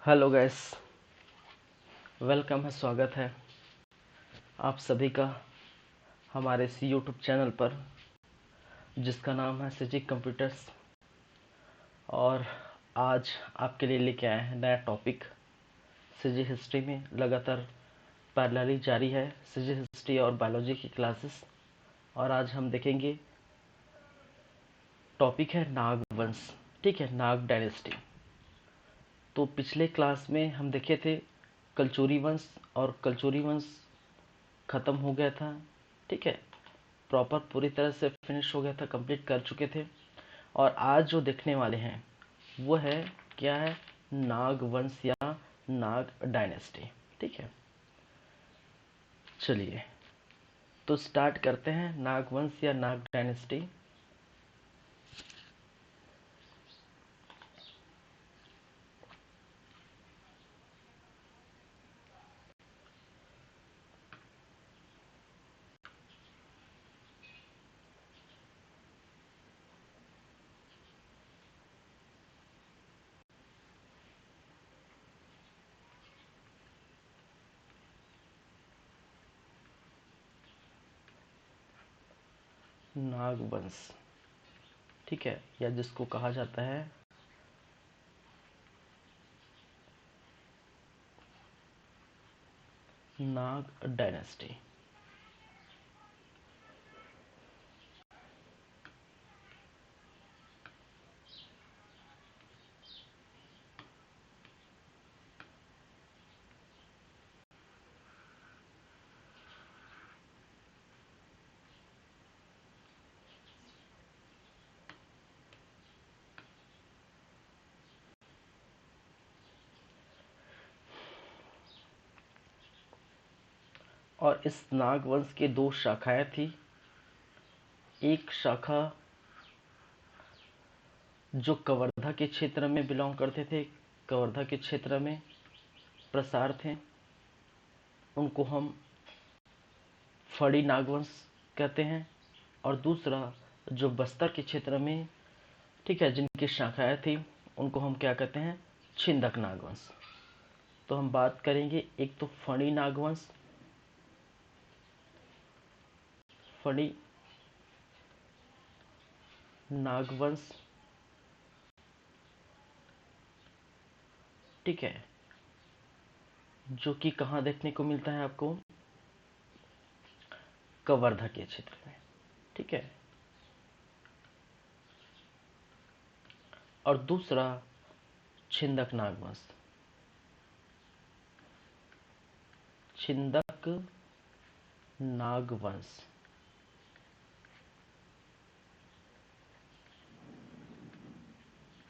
Hello guys, welcome है, स्वागत है आप सभी का हमारे इस यूट्यूब चैनल पर जिसका नाम है सिजिक कंप्यूटर्स। और आज आपके लिए लेके आए हैं नया टॉपिक। सिजिक हिस्ट्री में लगातार पैरेलली जारी है सिजिक हिस्ट्री और बायोलॉजी की क्लासेस। और आज हम देखेंगे टॉपिक है नाग वंश। ठीक है, नाग डायनेस्टी। तो पिछले क्लास में हम देखे थे कलचुरी वंश, और कलचुरी वंश ख़त्म हो गया था। ठीक है, प्रॉपर पूरी तरह से फिनिश हो गया था, कंप्लीट कर चुके थे। और आज जो देखने वाले हैं वो है, क्या है, नाग वंश या नाग डायनेस्टी। ठीक है, चलिए तो स्टार्ट करते हैं नाग वंश या नाग डायनेस्टी। नाग वंश, ठीक है, या जिसको कहा जाता है नाग डायनेस्टी। और इस नाग वंश के दो शाखाएं थी। एक शाखा जो कवर्धा के क्षेत्र में बिलोंग करते थे, कवर्धा के क्षेत्र में प्रसार थे, उनको हम फड़ी नागवंश कहते हैं। और दूसरा जो बस्तर के क्षेत्र में, ठीक है, जिनकी शाखाएं थी, उनको हम क्या कहते हैं, छिंदक नागवंश। तो हम बात करेंगे एक तो फणी नागवंश, फणी नागवंश, ठीक है, जो कि कहाँ देखने को मिलता है आपको, कवर्धा के क्षेत्र में। ठीक है, और दूसरा छिंदक नागवंश, छिंदक नागवंश।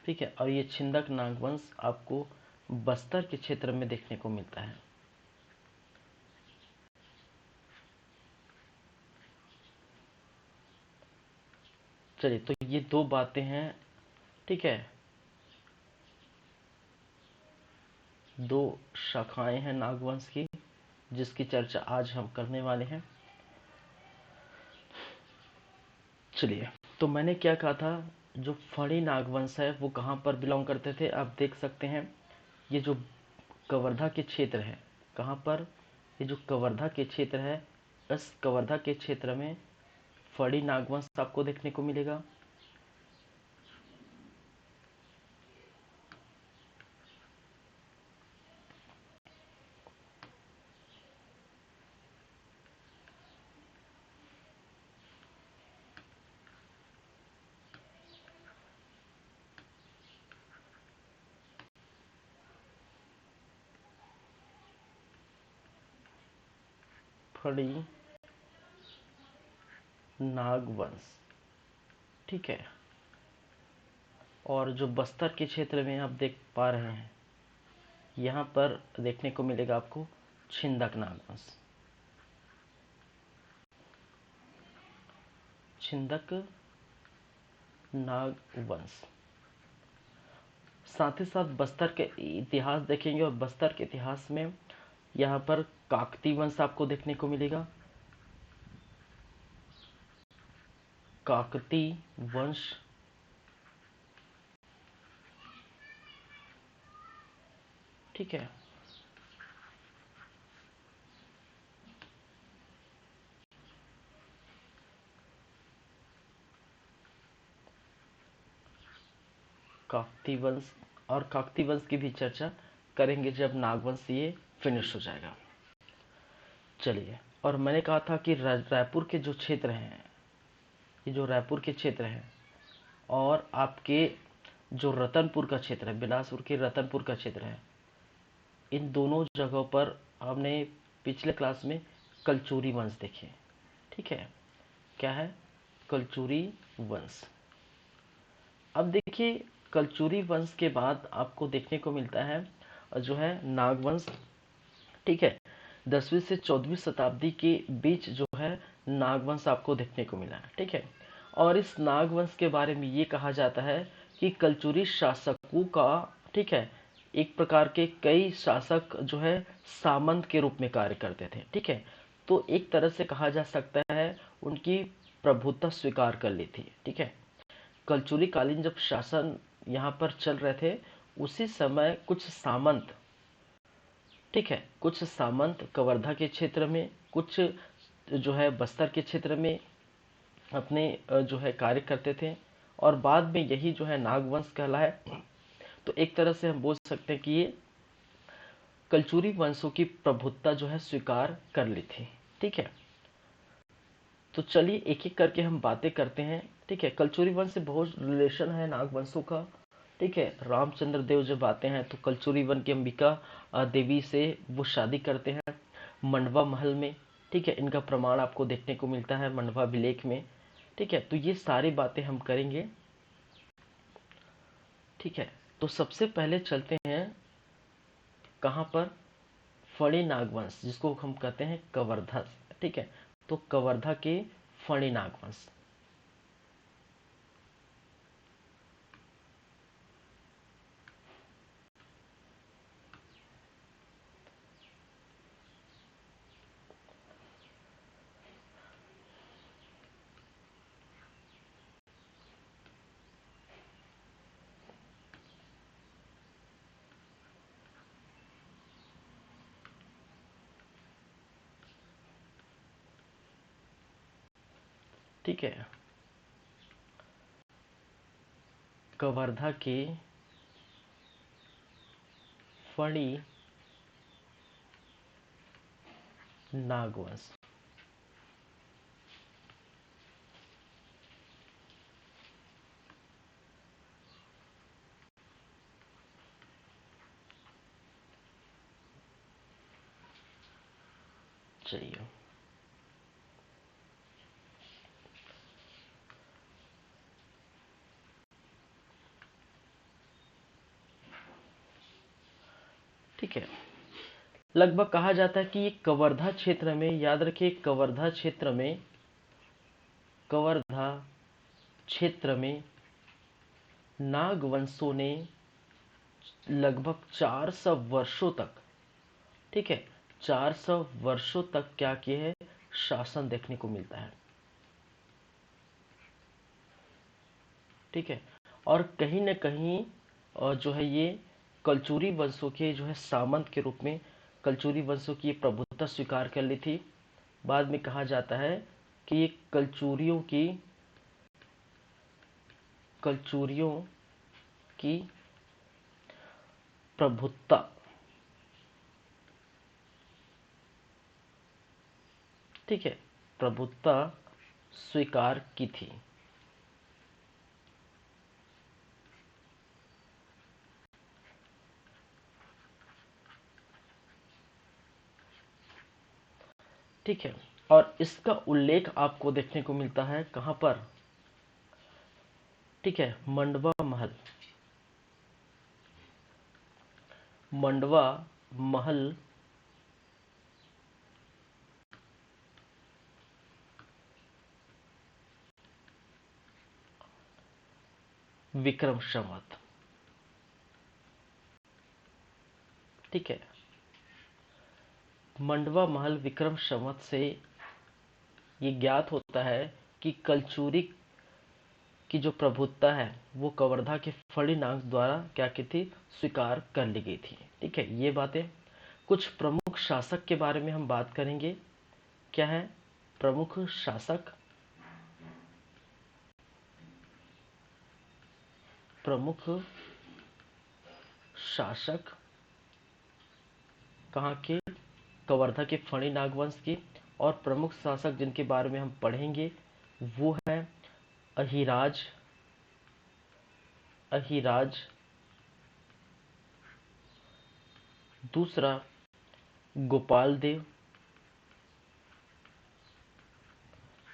ठीक है, और ये छिंदक नागवंश आपको बस्तर के क्षेत्र में देखने को मिलता है। चलिए, तो ये दो बातें हैं। ठीक है, दो शाखाएं हैं नागवंश की, जिसकी चर्चा आज हम करने वाले हैं। चलिए, तो मैंने क्या कहा था, जो फणी नागवंश है वो कहाँ पर बिलोंग करते थे, आप देख सकते हैं। ये जो कवर्धा के क्षेत्र है, कहाँ पर, ये जो कवर्धा के क्षेत्र है, इस कवर्धा के क्षेत्र में फड़ी नागवंश आपको देखने को मिलेगा। फड़ी नागवंश, ठीक है। और जो बस्तर के क्षेत्र में आप देख पा रहे हैं, यहाँ पर देखने को मिलेगा आपको छिंदक नागवंश, छिंदक नागवंश। साथ ही साथ बस्तर के इतिहास देखेंगे, और बस्तर के इतिहास में यहाँ पर काकती वंश आपको देखने को मिलेगा। काकती वंश, ठीक है। काकतीय वंश, और काकतीय वंश की भी चर्चा करेंगे जब नागवंश ये फिनिश हो जाएगा। चलिए, और मैंने कहा था कि रायपुर के जो क्षेत्र हैं, ये जो रायपुर के क्षेत्र हैं और आपके जो रतनपुर का क्षेत्र है, बिलासपुर के रतनपुर का क्षेत्र है, इन दोनों जगहों पर हमने पिछले क्लास में कलचुरी वंश देखे। ठीक है, क्या है? कलचुरी वंश। अब देखिए, कलचुरी वंश के बाद आपको देखने को मिलता है जो है नागवंश। ठीक है, 10वीं से 14वीं शताब्दी के बीच जो है नागवंश आपको देखने को मिला है। ठीक है, और इस नागवंश के बारे में ये कहा जाता है कि कलचुरी शासकों का, ठीक है, एक प्रकार के कई शासक जो है सामंत के रूप में कार्य करते थे। ठीक है, तो एक तरह से कहा जा सकता है उनकी प्रभुत्व स्वीकार कर ली थी। ठीक है, कलचुरी कालीन जब शासन यहाँ पर चल रहे थे, उसी समय कुछ सामंत, ठीक है, कुछ सामंत कवर्धा के क्षेत्र में, कुछ जो है बस्तर के क्षेत्र में अपने जो है कार्य करते थे, और बाद में यही जो है नागवंश कहलाए। तो एक तरह से हम बोल सकते हैं कि ये कलचुरी वंशों की प्रभुत्ता जो है स्वीकार कर ली थी। ठीक है, तो चलिए एक एक करके हम बातें करते हैं। ठीक है, कलचुरी वंश से बहुत रिलेशन है नागवंशों का। ठीक है, रामचंद्र देव जब आते हैं तो कलचुरी वन की अंबिका देवी से वो शादी करते हैं मंडवा महल में। ठीक है, इनका प्रमाण आपको देखने को मिलता है मंडवा अभिलेख में। ठीक है, तो ये सारी बातें हम करेंगे। ठीक है, तो सबसे पहले चलते हैं कहाँ पर? फणी नागवंश, जिसको हम कहते हैं कवर्धा। ठीक है, तो कवर्धा के फणी नागवंश। ठीक है, कवर्धा के फणी नागवंश। चाहिए, ठीक है, लगभग कहा जाता है कि ये कवर्धा क्षेत्र में, याद रखिए कवर्धा क्षेत्र में, कवर्धा क्षेत्र में नागवंशों ने लगभग 400 वर्षों तक, ठीक है, 400 वर्षों तक क्या किए है? शासन देखने को मिलता है। ठीक है, और कहीं न कहीं जो है ये कलचुरी वंशों के जो है सामंत के रूप में कलचुरी वंशों की प्रभुत्व स्वीकार कर ली थी। बाद में कहा जाता है कि ये कलचुरियों की प्रभुत्ता, ठीक है, प्रभुत्ता स्वीकार की थी। ठीक है, और इसका उल्लेख आपको देखने को मिलता है कहां पर? ठीक है, मंडवा महल। मंडवा महल विक्रम संवत। ठीक है, मंडवा महल विक्रम संवत से ये ज्ञात होता है कि कलचुरी की जो प्रभुत्ता है वो कवर्धा के फड़ी नाग द्वारा क्या की थी, स्वीकार कर ली गई थी। ठीक है, ये बातें। कुछ प्रमुख शासक के बारे में हम बात करेंगे। क्या है प्रमुख शासक? प्रमुख शासक कहाँ के? कवर्धा के फणी नागवंश के। और प्रमुख शासक जिनके बारे में हम पढ़ेंगे वो है अहिराज, अहिराज। दूसरा गोपाल देव,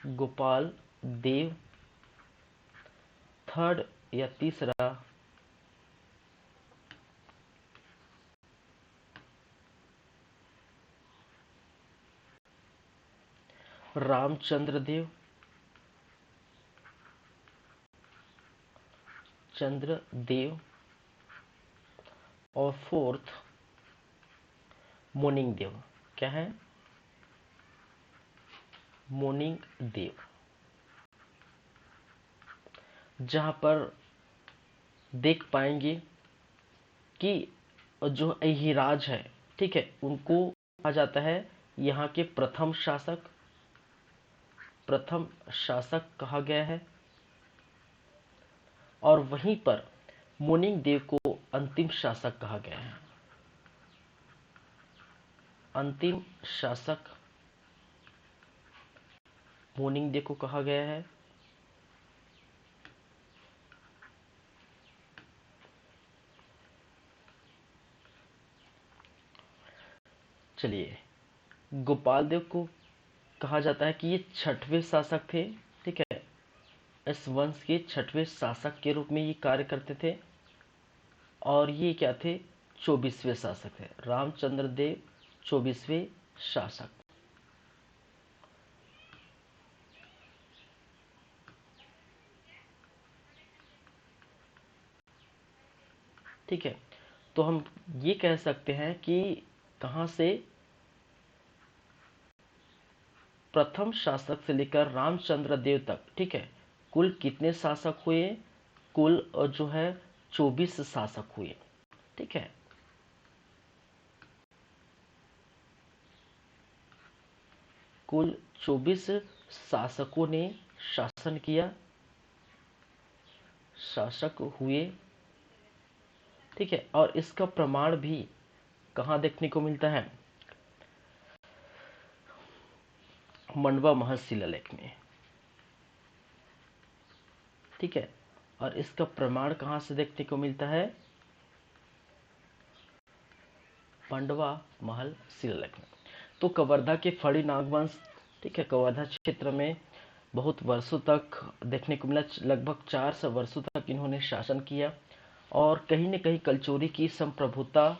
गोपाल देव। थर्ड या तीसरा रामचंद्र देव, चंद्र देव। और फोर्थ मोनिंग देव। क्या है? मोनिंग देव। जहां पर देख पाएंगे कि जो अहिराज है, ठीक है, उनको कहा जाता है यहाँ के प्रथम शासक, प्रथम शासक कहा गया है। और वहीं पर मोनिंग देव को अंतिम शासक कहा गया है। अंतिम शासक मोनिंग देव को कहा गया है। चलिए, गोपाल देव को कहा जाता है कि ये छठवें शासक थे। ठीक है, इस वंश के छठवें शासक के रूप में ये कार्य करते थे। और ये क्या थे? 24वें शासक थे। रामचंद्र देव 24वें शासक। ठीक है, तो हम ये कह सकते हैं कि कहां से प्रथम शासक से लेकर रामचंद्र देव तक, ठीक है, कुल कितने शासक हुए? कुल जो है 24 शासक हुए। ठीक है, कुल 24 शासकों ने शासन किया, शासक हुए। ठीक है, और इसका प्रमाण भी कहाँ देखने को मिलता है? मंडवा महल शिलालेख में। ठीक है, और इसका प्रमाण कहाँ से देखने को मिलता है? मंडवा महल शिलालेख में। तो कवर्धा के फड़ी नागवंश, ठीक है, कवर्धा क्षेत्र में बहुत वर्षों तक देखने को मिला। लगभग 400 वर्षों तक इन्होंने शासन किया। और कहीं न कहीं कलचोरी की संप्रभुता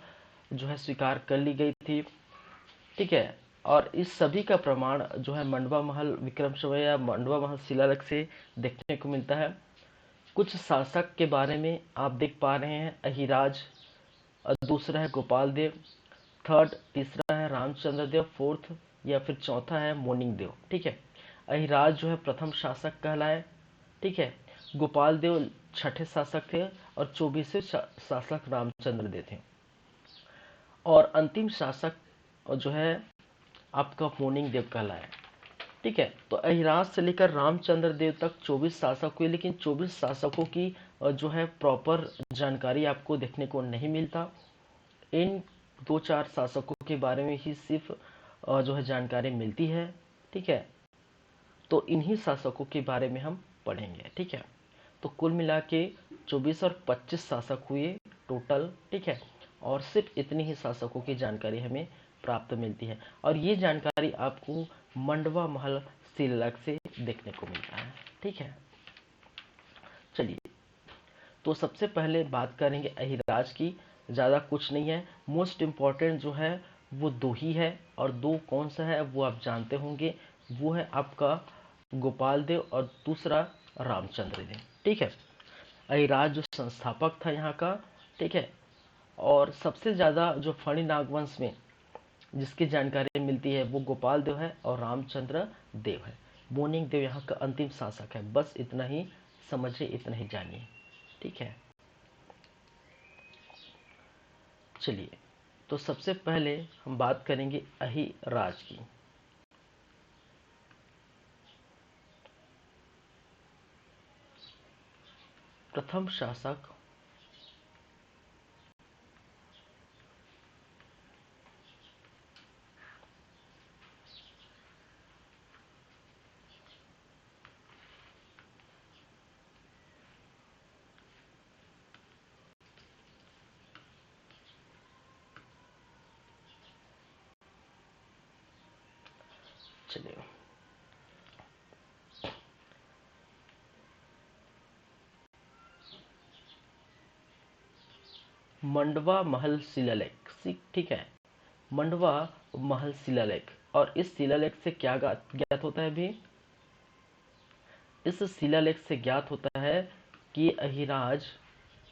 जो है स्वीकार कर ली गई थी। ठीक है, और इस सभी का प्रमाण जो है मंडवा महल विक्रम संवत या मंडवा महल शिलालेख से देखने को मिलता है। कुछ शासक के बारे में आप देख पा रहे हैं, अहिराज, और दूसरा है गोपाल देव, थर्ड तीसरा है रामचंद्र देव, फोर्थ या फिर चौथा है मोनिंग देव। ठीक है, अहिराज जो है प्रथम शासक कहलाए। ठीक है, गोपाल देव छठे शासक थे और 24वें शासक रामचंद्र देव थे। और अंतिम शासक जो है आपका मोनिंग देव कहलाए। ठीक है, तो अहिराज से लेकर रामचंद्र देव तक 24 शासक हुए, लेकिन 24 शासकों की जो है प्रॉपर जानकारी आपको देखने को नहीं मिलता। इन 2-4 शासकों के बारे में ही सिर्फ जो है जानकारी मिलती है। ठीक है, तो इन्हीं शासकों के बारे में हम पढ़ेंगे। ठीक है, तो कुल मिला के 24 और 25 शासक हुए टोटल। ठीक है, और सिर्फ इतनी ही शासकों की जानकारी हमें प्राप्त मिलती है। और ये जानकारी आपको मंडवा महल शिलालेख से देखने को मिलता है। ठीक है, चलिए, तो सबसे पहले बात करेंगे अहिराज की। ज़्यादा कुछ नहीं है, मोस्ट इम्पॉर्टेंट जो है वो दो ही है। और दो कौन सा है वो आप जानते होंगे, वो है आपका गोपाल देव और दूसरा रामचंद्र देव। ठीक है, अहिराज जो संस्थापक था यहाँ का। ठीक है, और सबसे ज़्यादा जो फणी नागवंश में जिसकी जानकारी मिलती है वो गोपाल देव है और रामचंद्र देव है। मोनिंग देव यहाँ का अंतिम शासक है। बस इतना ही समझिए, इतना ही जानिए। ठीक है, चलिए, तो सबसे पहले हम बात करेंगे अहिराज की। प्रथम शासक चलिए, मंडवा महल शिलालेख। ठीक है, मंडवा महल शिलालेख। और इस शिलालेख से क्या ज्ञात होता है भी? इस शिलालेख से ज्ञात होता है कि अहिराज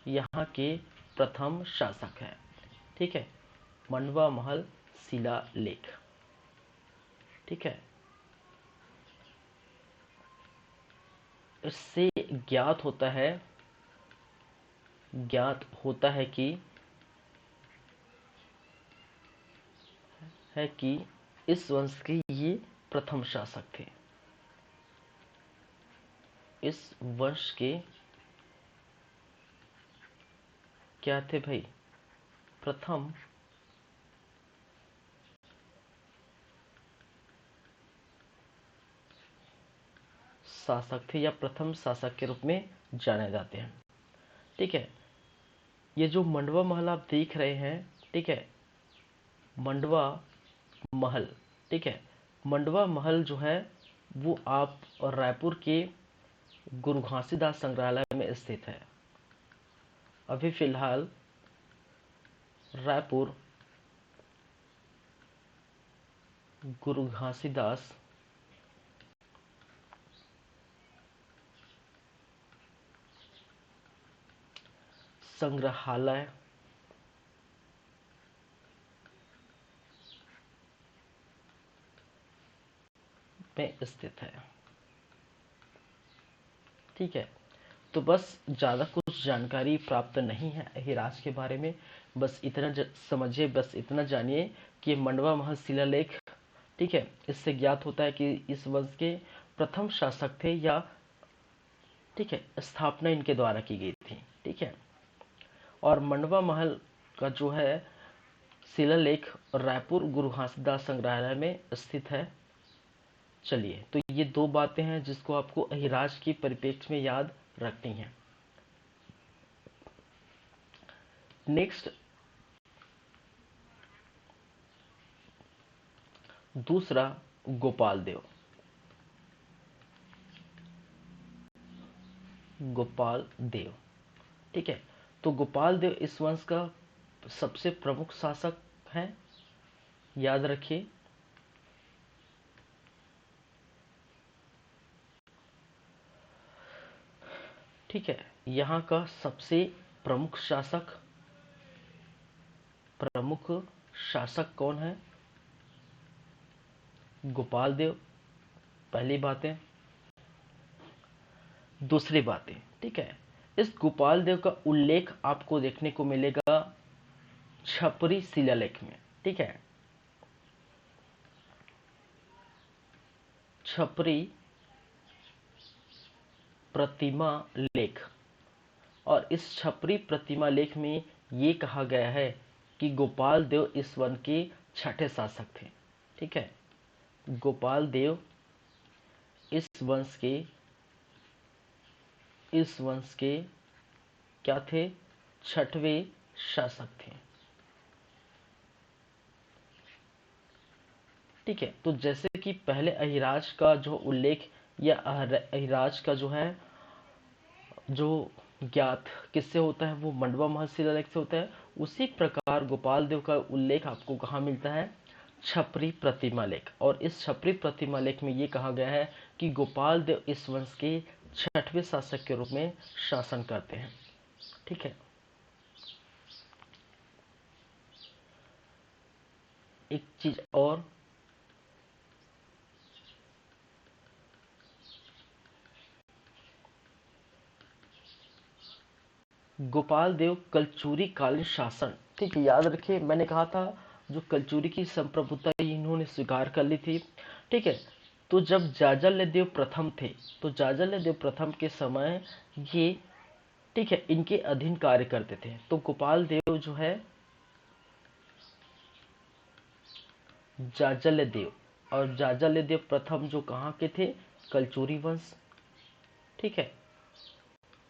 यहाँ के प्रथम शासक हैं। ठीक है, मंडवा महल शिलालेख। ठीक है, इससे ज्ञात होता है कि इस वंश के ये प्रथम शासक थे। इस वंश के क्या थे भाई? प्रथम शासक थे, या प्रथम शासक के रूप में जाने जाते हैं। ठीक है, ये जो मंडवा महल आप देख रहे हैं, ठीक है, मंडवा महल, ठीक है, मंडवा महल जो है वो आप रायपुर के गुरु घासीदास संग्रहालय में स्थित है। अभी फिलहाल रायपुर गुरु घासीदास संग्रहालय में स्थित है। ठीक है, तो बस ज़्यादा कुछ जानकारी प्राप्त नहीं है अहिराज के बारे में। बस इतना समझिए, बस इतना जानिए कि मंडवा महल शिलालेख, ठीक है, इससे ज्ञात होता है कि इस वंश के प्रथम शासक थे, या ठीक है, स्थापना इनके द्वारा की गई थी। ठीक है, और मंडवा महल का जो है शिलालेख रायपुर गुरु घासीदास संग्रहालय में स्थित है। चलिए, तो ये दो बातें हैं जिसको आपको अहिराज की परिप्रेक्ष्य में याद रखनी है। नेक्स्ट, दूसरा, गोपाल देव। गोपाल देव, ठीक है, तो गोपाल देव इस वंश का सबसे प्रमुख शासक हैं, याद रखिए। ठीक है, यहाँ का सबसे प्रमुख शासक कौन है? गोपाल देव, पहली बात है। दूसरी बात है, ठीक है, इस गोपाल देव का उल्लेख आपको देखने को मिलेगा छपरी शिलालेख में। ठीक है, छपरी प्रतिमा लेख। और इस छपरी प्रतिमा लेख में ये कहा गया है कि गोपाल देव इस वन के छठे शासक थे। ठीक है, गोपाल देव इस वंश के क्या थे? छठवें शासक थे। ठीक है, तो जैसे कि पहले अहिराज का जो उल्लेख, या अहिराज का जो है जो ज्ञात किससे होता है, वो मंडवा महल शिलालेख से होता है। उसी प्रकार गोपाल देव का उल्लेख आपको कहाँ मिलता है? छपरी प्रतिमा लेख। और इस छपरी प्रतिमा लेख में ये कहा गया है कि गोपाल देव इस वंश के छठवें शासक के रूप में शासन करते हैं। ठीक है, एक चीज और, गोपाल देव कलचुरी कालीन शासन, ठीक है, याद रखिए मैंने कहा था जो कलचुरी की संप्रभुता इन्होंने स्वीकार कर ली थी, ठीक है। तो जब जाजल्य देव प्रथम थे, तो जाजल्य देव प्रथम के समय ये, ठीक है, इनके अधीन कार्य करते थे। तो गोपाल देव जो है जाजल्य देव, और जाजल्य देव प्रथम जो कहाँ के थे, कलचुरी वंश, ठीक है,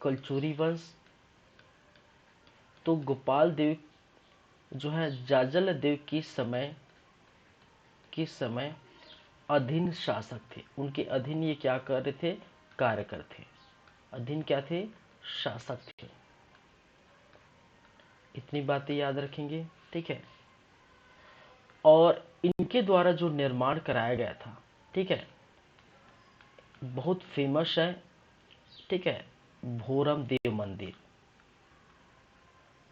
कलचुरी वंश। तो गोपाल देव जो है जाजल्य देव के समय अधीन शासक थे, उनके अधीन ये क्या कर रहे थे, कार्य करते थे। अधीन क्या थे, शासक थे। इतनी बातें याद रखेंगे, ठीक है। और इनके द्वारा जो निर्माण कराया गया था, ठीक है, बहुत फेमस है, ठीक है, भोरम देव मंदिर,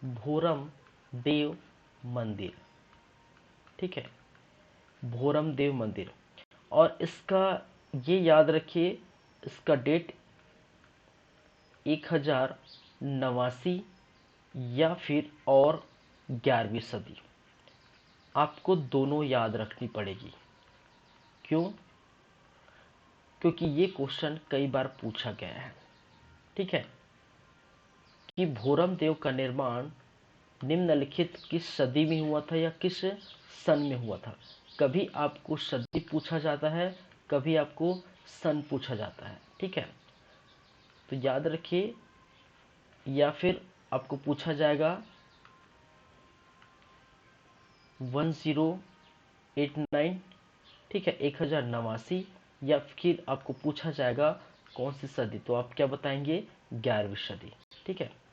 भोरम देव मंदिर, ठीक है, भोरम देव मंदिर। और इसका ये याद रखिए, इसका डेट 1089 या फिर और 11वीं सदी, आपको दोनों याद रखनी पड़ेगी। क्यों? क्योंकि ये क्वेश्चन कई बार पूछा गया है, ठीक है, कि भोरम देव का निर्माण निम्नलिखित किस सदी में हुआ था या किस सन में हुआ था। कभी आपको सदी पूछा जाता है, कभी आपको सन पूछा जाता है, ठीक है। तो याद रखिए, या फिर आपको पूछा जाएगा 1089, ठीक है, 1089, या फिर आपको पूछा जाएगा कौन सी सदी, तो आप क्या बताएंगे, 11वीं सदी, ठीक है।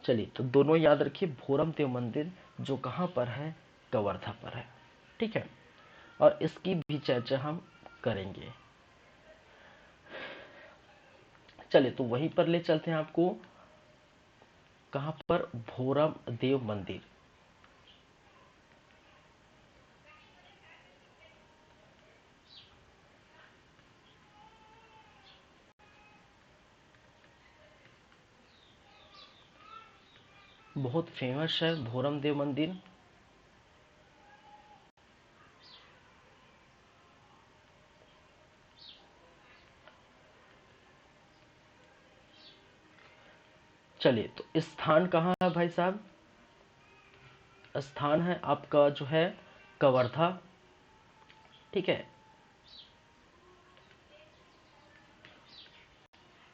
चलिए, तो दोनों याद रखिए, भोरम देव मंदिर जो कहाँ पर है, कवर्धा पर है, ठीक है, और इसकी भी चर्चा हम करेंगे। चलिए, तो वहीं पर ले चलते हैं आपको, कहाँ पर, भोरम देव मंदिर। बहुत फेमस है भोरम देव मंदिर। चलिए, तो स्थान कहाँ है भाई साहब, स्थान है आपका जो है कवर्धा, ठीक है,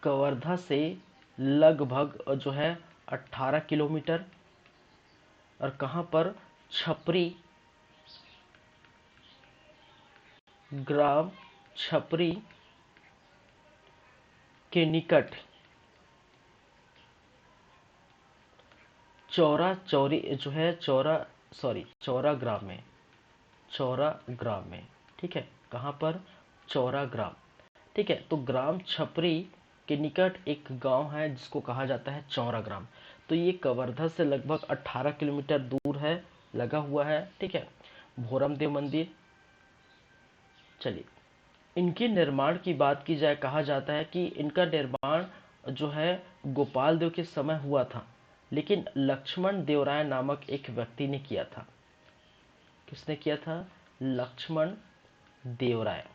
कवर्धा से लगभग जो है 18 किलोमीटर, और कहाँ पर, छपरी, ग्राम छपरी के निकट चौरा चौरी जो है चौरा, सॉरी, चौरा ग्राम में, चौरा ग्राम में, ठीक है, कहाँ पर, चौरा ग्राम, ठीक है। तो ग्राम छपरी के निकट एक गांव है जिसको कहा जाता है चौरा ग्राम। तो ये कवर्धा से लगभग 18 किलोमीटर दूर है, लगा हुआ है, ठीक है, भोरम देव मंदिर। चलिए, इनके निर्माण की बात की जाए, कहा जाता है कि इनका निर्माण जो है गोपाल देव के समय हुआ था, लेकिन लक्ष्मण देवराय नामक एक व्यक्ति ने किया था। किसने किया था, लक्ष्मण देवराय।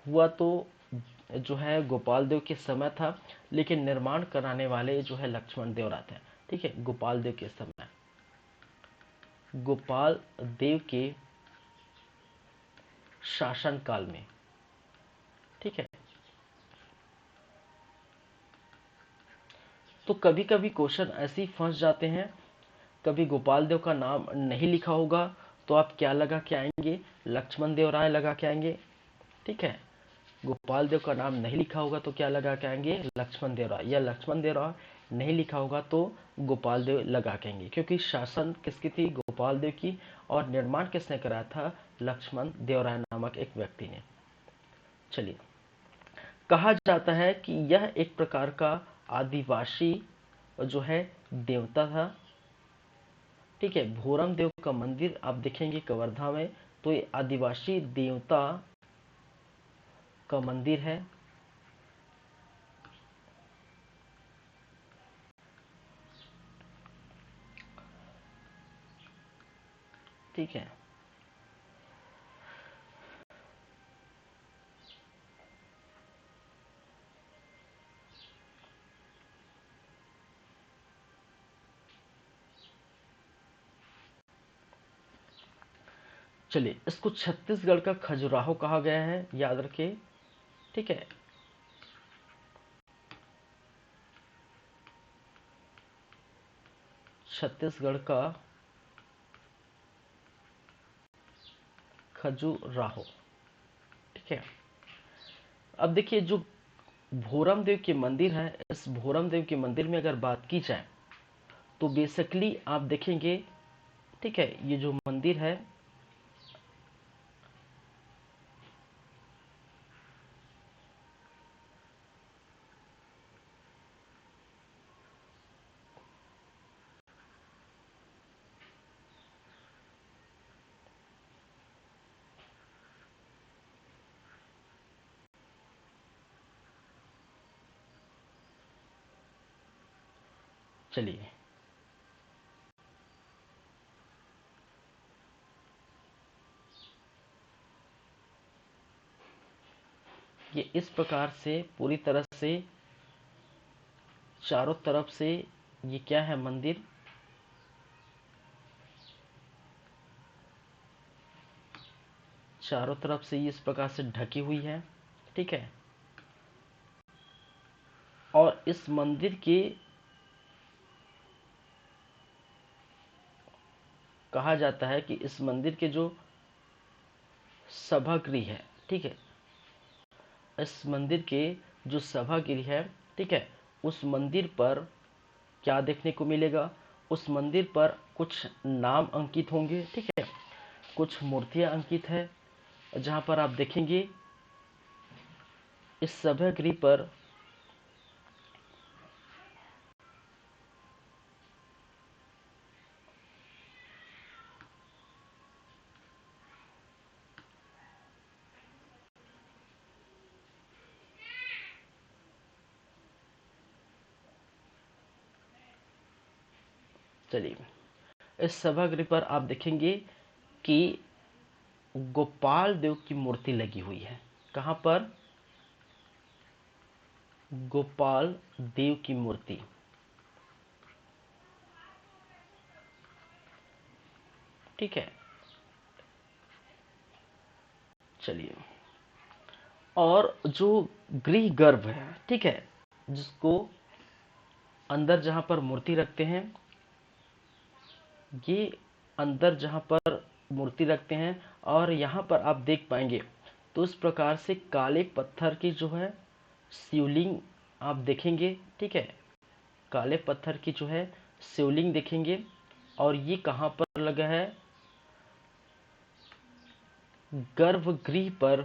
हुआ तो जो है गोपाल देव के समय था, लेकिन निर्माण कराने वाले जो है लक्ष्मण देवराय थे, ठीक है, गोपाल देव के समय, गोपाल देव के शासन काल में, ठीक है। तो कभी कभी क्वेश्चन ऐसे ही फंस जाते हैं, कभी गोपाल देव का नाम नहीं लिखा होगा तो आप क्या लगा के आएंगे, लक्ष्मण देव राय लगा के आएंगे, ठीक है। गोपाल देव का नाम नहीं लिखा होगा तो क्या लगा के आएंगे, लक्ष्मण देव राय, या लक्ष्मण देव राय नहीं लिखा होगा तो गोपाल देव लगा के आएंगे, क्योंकि शासन किसकी थी, गोपाल देव की, और निर्माण किसने कराया था, लक्ष्मण देव राय नामक एक व्यक्ति ने। चलिए, कहा जाता है कि यह एक प्रकार का आदिवासी जो है देवता था, ठीक है। भोरम देव का मंदिर आप देखेंगे कवर्धा में, तो ये आदिवासी देवता का मंदिर है, ठीक है। चलिए, इसको छत्तीसगढ़ का खजुराहो कहा गया है, याद रखिए। ठीक है, छत्तीसगढ़ का खजुराहो। ठीक है, अब देखिए, जो भोरम देव के मंदिर है, इस भोरम देव के मंदिर में अगर बात की जाए तो बेसिकली आप देखेंगे, ठीक है, ये जो मंदिर है, चलिए, ये इस प्रकार से पूरी तरह से चारों तरफ से, ये क्या है, मंदिर चारों तरफ से इस प्रकार से ढकी हुई है। ठीक है, और इस मंदिर के कहा जाता है कि इस मंदिर के जो सभागृह है, ठीक है, इस मंदिर के जो सभागृह है, ठीक है, उस मंदिर पर क्या देखने को मिलेगा, उस मंदिर पर कुछ नाम अंकित होंगे। ठीक है, कुछ मूर्तियां अंकित है, जहां पर आप देखेंगे इस सभागृह पर चलिए, इस सभागृह पर आप देखेंगे कि गोपाल देव की मूर्ति लगी हुई है। कहां पर? गोपाल देव की मूर्ति। ठीक है, चलिए, और जो गृह गर्भ है, ठीक है, जिसको अंदर जहां पर मूर्ति रखते हैं, ये अंदर जहां पर मूर्ति रखते हैं, और यहाँ पर आप देख पाएंगे तो इस प्रकार से काले पत्थर की जो है शिवलिंग आप देखेंगे। ठीक है, काले पत्थर की जो है शिवलिंग देखेंगे, और ये कहाँ पर लगा है? गर्भगृह पर।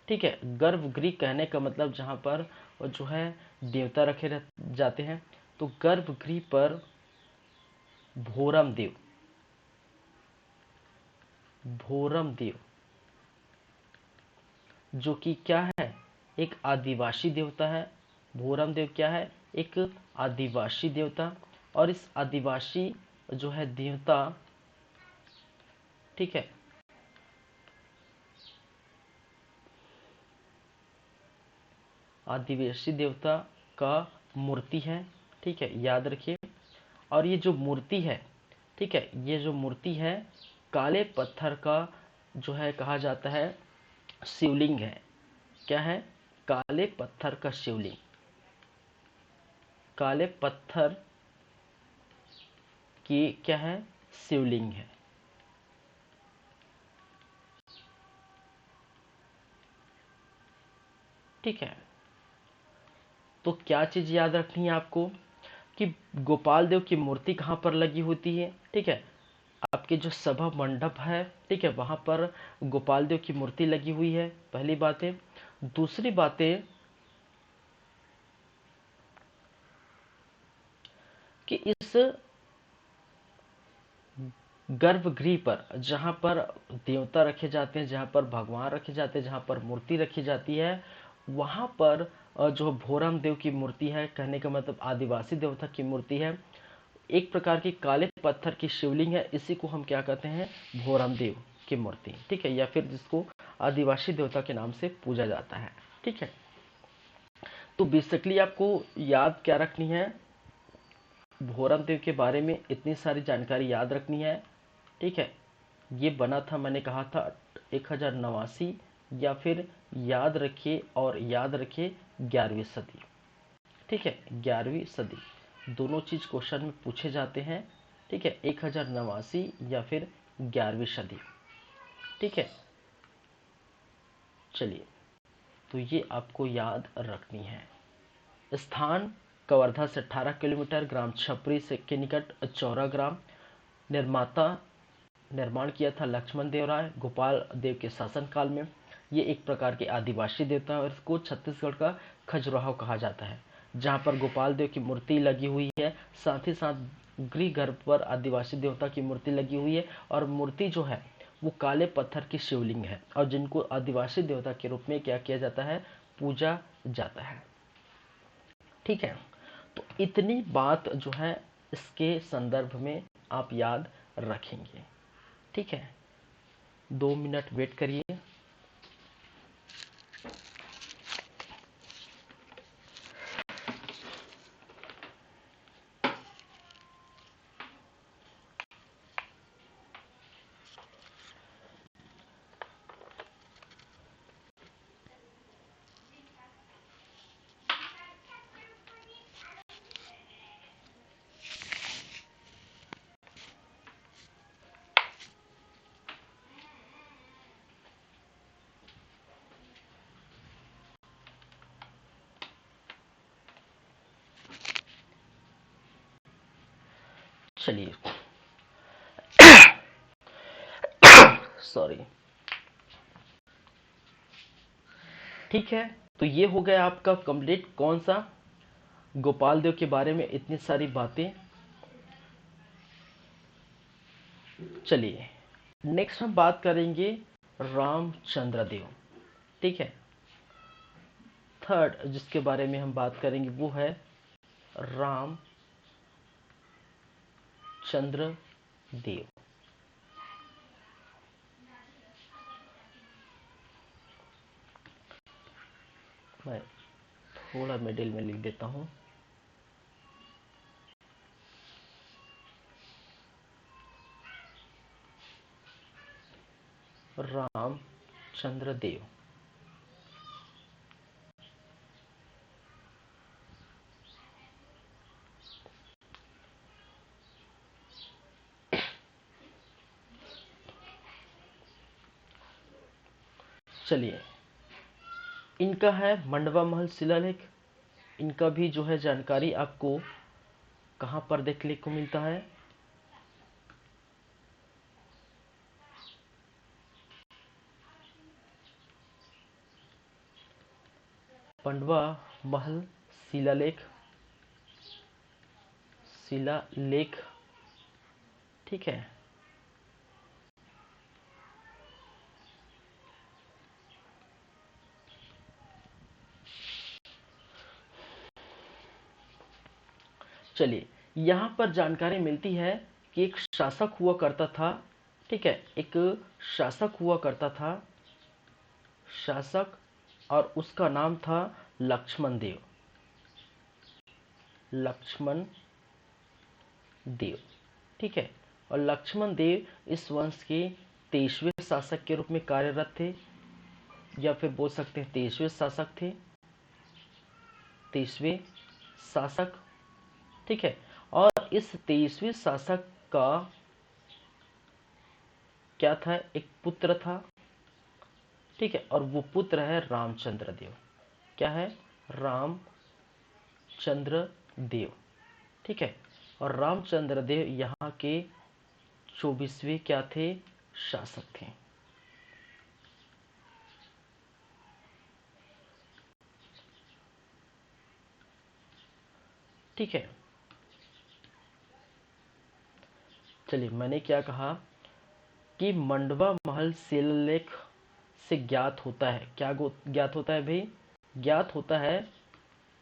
ठीक है, गर्भगृह कहने का मतलब जहाँ पर वो जो है देवता रखे जाते हैं, तो गर्भगृह पर भोरम देव, भोरम देव जो कि क्या है, एक आदिवासी देवता है। भोरम देव क्या है? एक आदिवासी देवता। और इस आदिवासी जो है देवता, ठीक है, आदिवासी देवता का मूर्ति है। ठीक है, याद रखिए। और ये जो मूर्ति है, ठीक है, ये जो मूर्ति है काले पत्थर का जो है कहा जाता है शिवलिंग है। क्या है? काले पत्थर का शिवलिंग, काले पत्थर की क्या है? शिवलिंग है। ठीक है, तो क्या चीज याद रखनी है आपको कि गोपाल देव की मूर्ति कहाँ पर लगी होती है? ठीक है, आपके जो सभा मंडप है, ठीक है, वहां पर गोपाल देव की मूर्ति लगी हुई है। पहली बात है। दूसरी बात है कि इस गर्भगृह पर जहाँ पर देवता रखे जाते हैं, जहाँ पर भगवान रखे जाते हैं, जहाँ पर मूर्ति रखी जाती है, वहाँ पर जो भोरम देव की मूर्ति है, कहने का मतलब आदिवासी देवता की मूर्ति है, एक प्रकार की काले पत्थर की शिवलिंग है, इसी को हम क्या कहते हैं, भोरम देव की मूर्ति, ठीक है, या फिर जिसको आदिवासी देवता के नाम से पूजा जाता है, ठीक है। तो बेसिकली आपको याद क्या रखनी है, भोरम देव के बारे में इतनी सारी जानकारी याद रखनी है, ठीक है। ये बना था, मैंने कहा था 1089, या फिर याद रखिए, और याद रखिए 11वीं सदी, ठीक है, 11वीं सदी, दोनों चीज क्वेश्चन में पूछे जाते हैं, ठीक है, 1089 या फिर 11वीं सदी, ठीक है। चलिए, तो ये आपको याद रखनी है। स्थान कवर्धा से 18 किलोमीटर, ग्राम छपरी से के निकट 14 ग्राम। निर्माता निर्माण किया था लक्ष्मण देव राय, गोपाल देव के शासनकाल में। ये एक प्रकार के आदिवासी देवता है और इसको छत्तीसगढ़ का खजुराहो कहा जाता है, जहाँ पर गोपाल देव की मूर्ति लगी हुई है, साथ ही साथ गृह गर्भ पर आदिवासी देवता की मूर्ति लगी हुई है, और मूर्ति जो है वो काले पत्थर की शिवलिंग है, और जिनको आदिवासी देवता के रूप में क्या किया जाता है, पूजा जाता है, ठीक है। तो इतनी बात जो है इसके संदर्भ में आप याद रखेंगे, ठीक है। 2 मिनट वेट करिए। चलिए, सॉरी, ठीक है। तो ये हो गया आपका कंप्लीट, कौन सा, गोपाल देव के बारे में इतनी सारी बातें। चलिए, नेक्स्ट हम बात करेंगे रामचंद्र देव, ठीक है। थर्ड जिसके बारे में हम बात करेंगे वो है रामचंद्र देव। मैं थोड़ा मिडिल में लिख देता हूं, रामचंद्र देव। चलिए, इनका है मंडवा महल शिलालेख। इनका भी जो है जानकारी आपको कहां पर देखने को मिलता है, मंडवा महल शिलालेख, शिलालेख, ठीक है। चलिए, यहाँ पर जानकारी मिलती है कि एक शासक हुआ करता था, ठीक है, एक शासक हुआ करता था, शासक, और उसका नाम था लक्ष्मण देव, लक्ष्मण देव, ठीक है। और लक्ष्मण देव इस वंश के 23वें शासक के रूप में कार्यरत थे, या फिर बोल सकते हैं 23वें शासक थे, 23वें शासक, ठीक है। और इस 23वें शासक का क्या था, एक पुत्र था, ठीक है, और वो पुत्र है रामचंद्र देव। क्या है, रामचंद्र देव, ठीक है। और रामचंद्र देव यहाँ के 24वें क्या थे, शासक थे, ठीक है। चलिए, मैंने क्या कहा कि मंडवा महल शिलालेख से ज्ञात होता है, क्या ज्ञात होता है भाई, ज्ञात होता है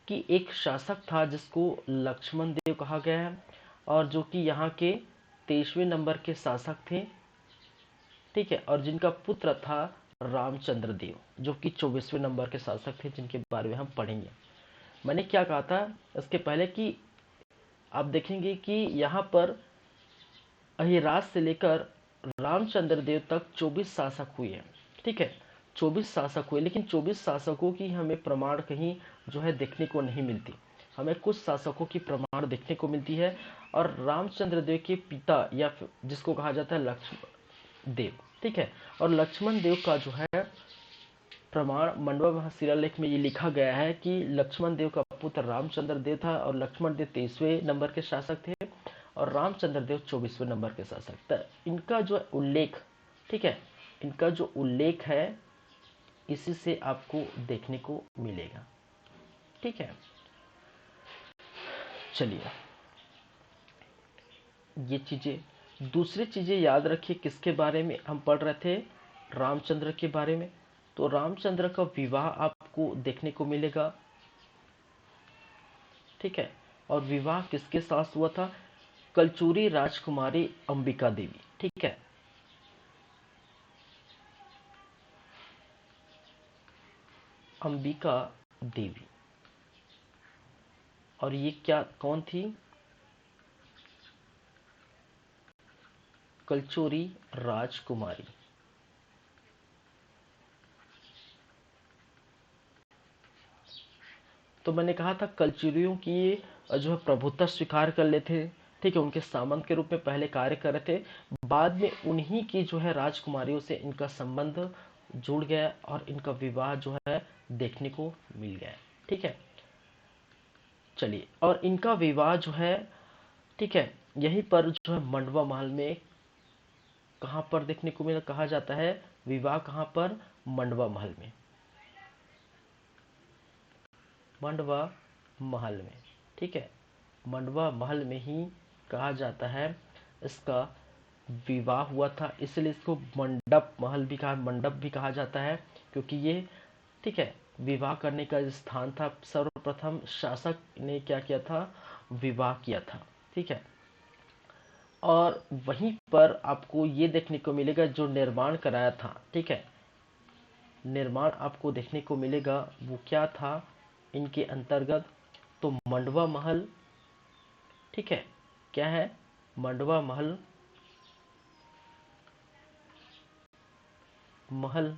कि एक शासक था जिसको लक्ष्मण देव कहा गया है, और जो कि यहाँ के 23वें नंबर के शासक थे, ठीक है, और जिनका पुत्र था रामचंद्र देव, जो कि 24वें नंबर के शासक थे, जिनके बारे में हम पढ़ेंगे। मैंने क्या कहा था इसके पहले कि आप देखेंगे कि यहाँ पर अहिराज से लेकर रामचंद्र देव तक 24 शासक हुए हैं, ठीक है, 24 शासक हुए, लेकिन 24 शासकों की हमें प्रमाण कहीं जो है देखने को नहीं मिलती। हमें कुछ शासकों की प्रमाण देखने को मिलती है, और रामचंद्र देव के पिता या जिसको कहा जाता है लक्ष्मण देव, ठीक है, और लक्ष्मण देव का जो है प्रमाण मंडवा महाशिलालेख में ये लिखा गया है कि लक्ष्मण देव का पुत्र रामचंद्र देव था, और लक्ष्मण देव 23वें नंबर के शासक थे, और रामचंद्र देव 24वें नंबर के शासक। तो इनका जो उल्लेख, ठीक है, इनका जो उल्लेख है इसी से आपको देखने को मिलेगा, ठीक है। चलिए, ये चीजें, दूसरी चीजें याद रखिए, किसके बारे में हम पढ़ रहे थे, रामचंद्र के बारे में। तो रामचंद्र का विवाह आपको देखने को मिलेगा, ठीक है, और विवाह किसके साथ हुआ था, कलचूरी राजकुमारी अंबिका देवी, ठीक है, अंबिका देवी। और ये क्या कौन थी, कलचूरी राजकुमारी। तो मैंने कहा था कलचुरियों की जो है प्रभुत्व स्वीकार कर लेते थे, ठीक है, उनके सामंत के रूप में पहले कार्य कर रहे थे, बाद में उन्हीं की जो है राजकुमारियों से इनका संबंध जुड़ गया, और इनका विवाह जो है देखने को मिल गया, ठीक है। चलिए, और इनका विवाह जो है, ठीक है, यहीं पर जो है मंडवा महल में, कहाँ पर देखने को मिला, कहा जाता है विवाह कहाँ पर, मंडवा महल में, मंडवा महल में, ठीक है, मंडवा महल में ही कहा जाता है इसका विवाह हुआ था, इसलिए इसको मंडप महल भी कहा, मंडप भी कहा जाता है, क्योंकि ये, ठीक है, विवाह करने का स्थान था। सर्वप्रथम शासक ने क्या किया था, विवाह किया था, ठीक है। और वहीं पर आपको ये देखने को मिलेगा जो निर्माण कराया था, ठीक है, निर्माण आपको देखने को मिलेगा वो क्या था इनके अंतर्गत, तो मंडवा महल, ठीक है, क्या है, मंडवा महल, महल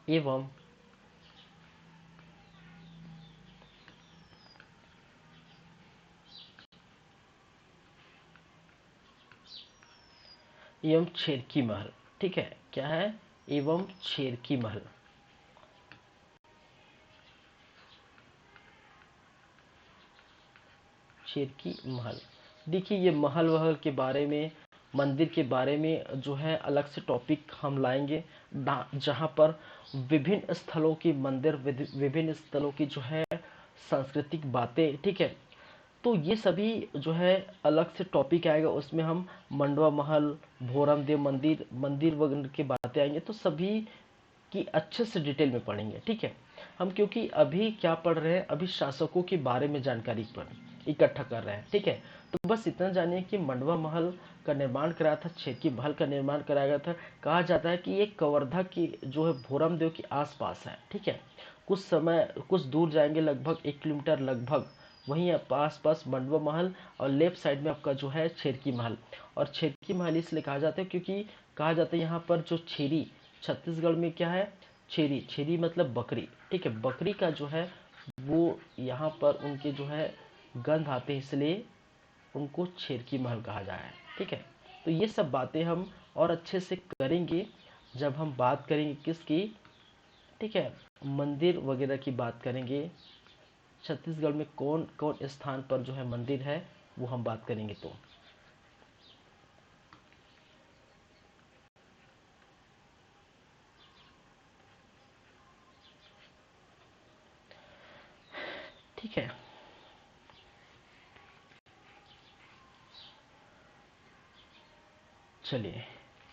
एवं एवं छेरकी महल, ठीक है, क्या है, एवं छेरकी महल। छेरकी महल, देखिए ये महल वहल के बारे में, मंदिर के बारे में जो है अलग से टॉपिक हम लाएंगे, जहाँ पर विभिन्न स्थलों की मंदिर, विभिन्न स्थलों की जो है सांस्कृतिक बातें, ठीक है, तो ये सभी जो है अलग से टॉपिक आएगा, उसमें हम मंडवा महल, भोरम देव मंदिर, मंदिर वगैरह की बातें आएंगे, तो सभी की अच्छे से डिटेल में पढ़ेंगे, ठीक है। हम क्योंकि अभी क्या पढ़ रहे हैं, अभी शासकों के बारे में जानकारी पर इकट्ठा कर रहे हैं, ठीक है। तो बस इतना जानिए कि मंडवा महल का निर्माण कराया था, छेरकी महल का निर्माण कराया गया था। कहा जाता है कि ये कवर्धा की जो है भोरम देव के आसपास है, ठीक है, कुछ दूर जाएंगे, लगभग 1 किलोमीटर लगभग, वहीं पास पास मंडवा महल, और लेफ्ट साइड में आपका जो है छेरकी महल। और छेरकी महल इसलिए कहा जाता है क्योंकि कहा जाता है यहाँ पर जो छेरी, छत्तीसगढ़ में क्या है, छेरी, छेरी मतलब बकरी, ठीक है, बकरी का जो है वो यहाँ पर उनके जो है गंध आते हैं, इसलिए उनको छेरकी महल कहा जाए, ठीक है। तो ये सब बातें हम और अच्छे से करेंगे जब हम बात करेंगे किसकी, ठीक है, मंदिर वगैरह की बात करेंगे, छत्तीसगढ़ में कौन कौन स्थान पर जो है मंदिर है वो हम बात करेंगे। तो ठीक है, चलिए,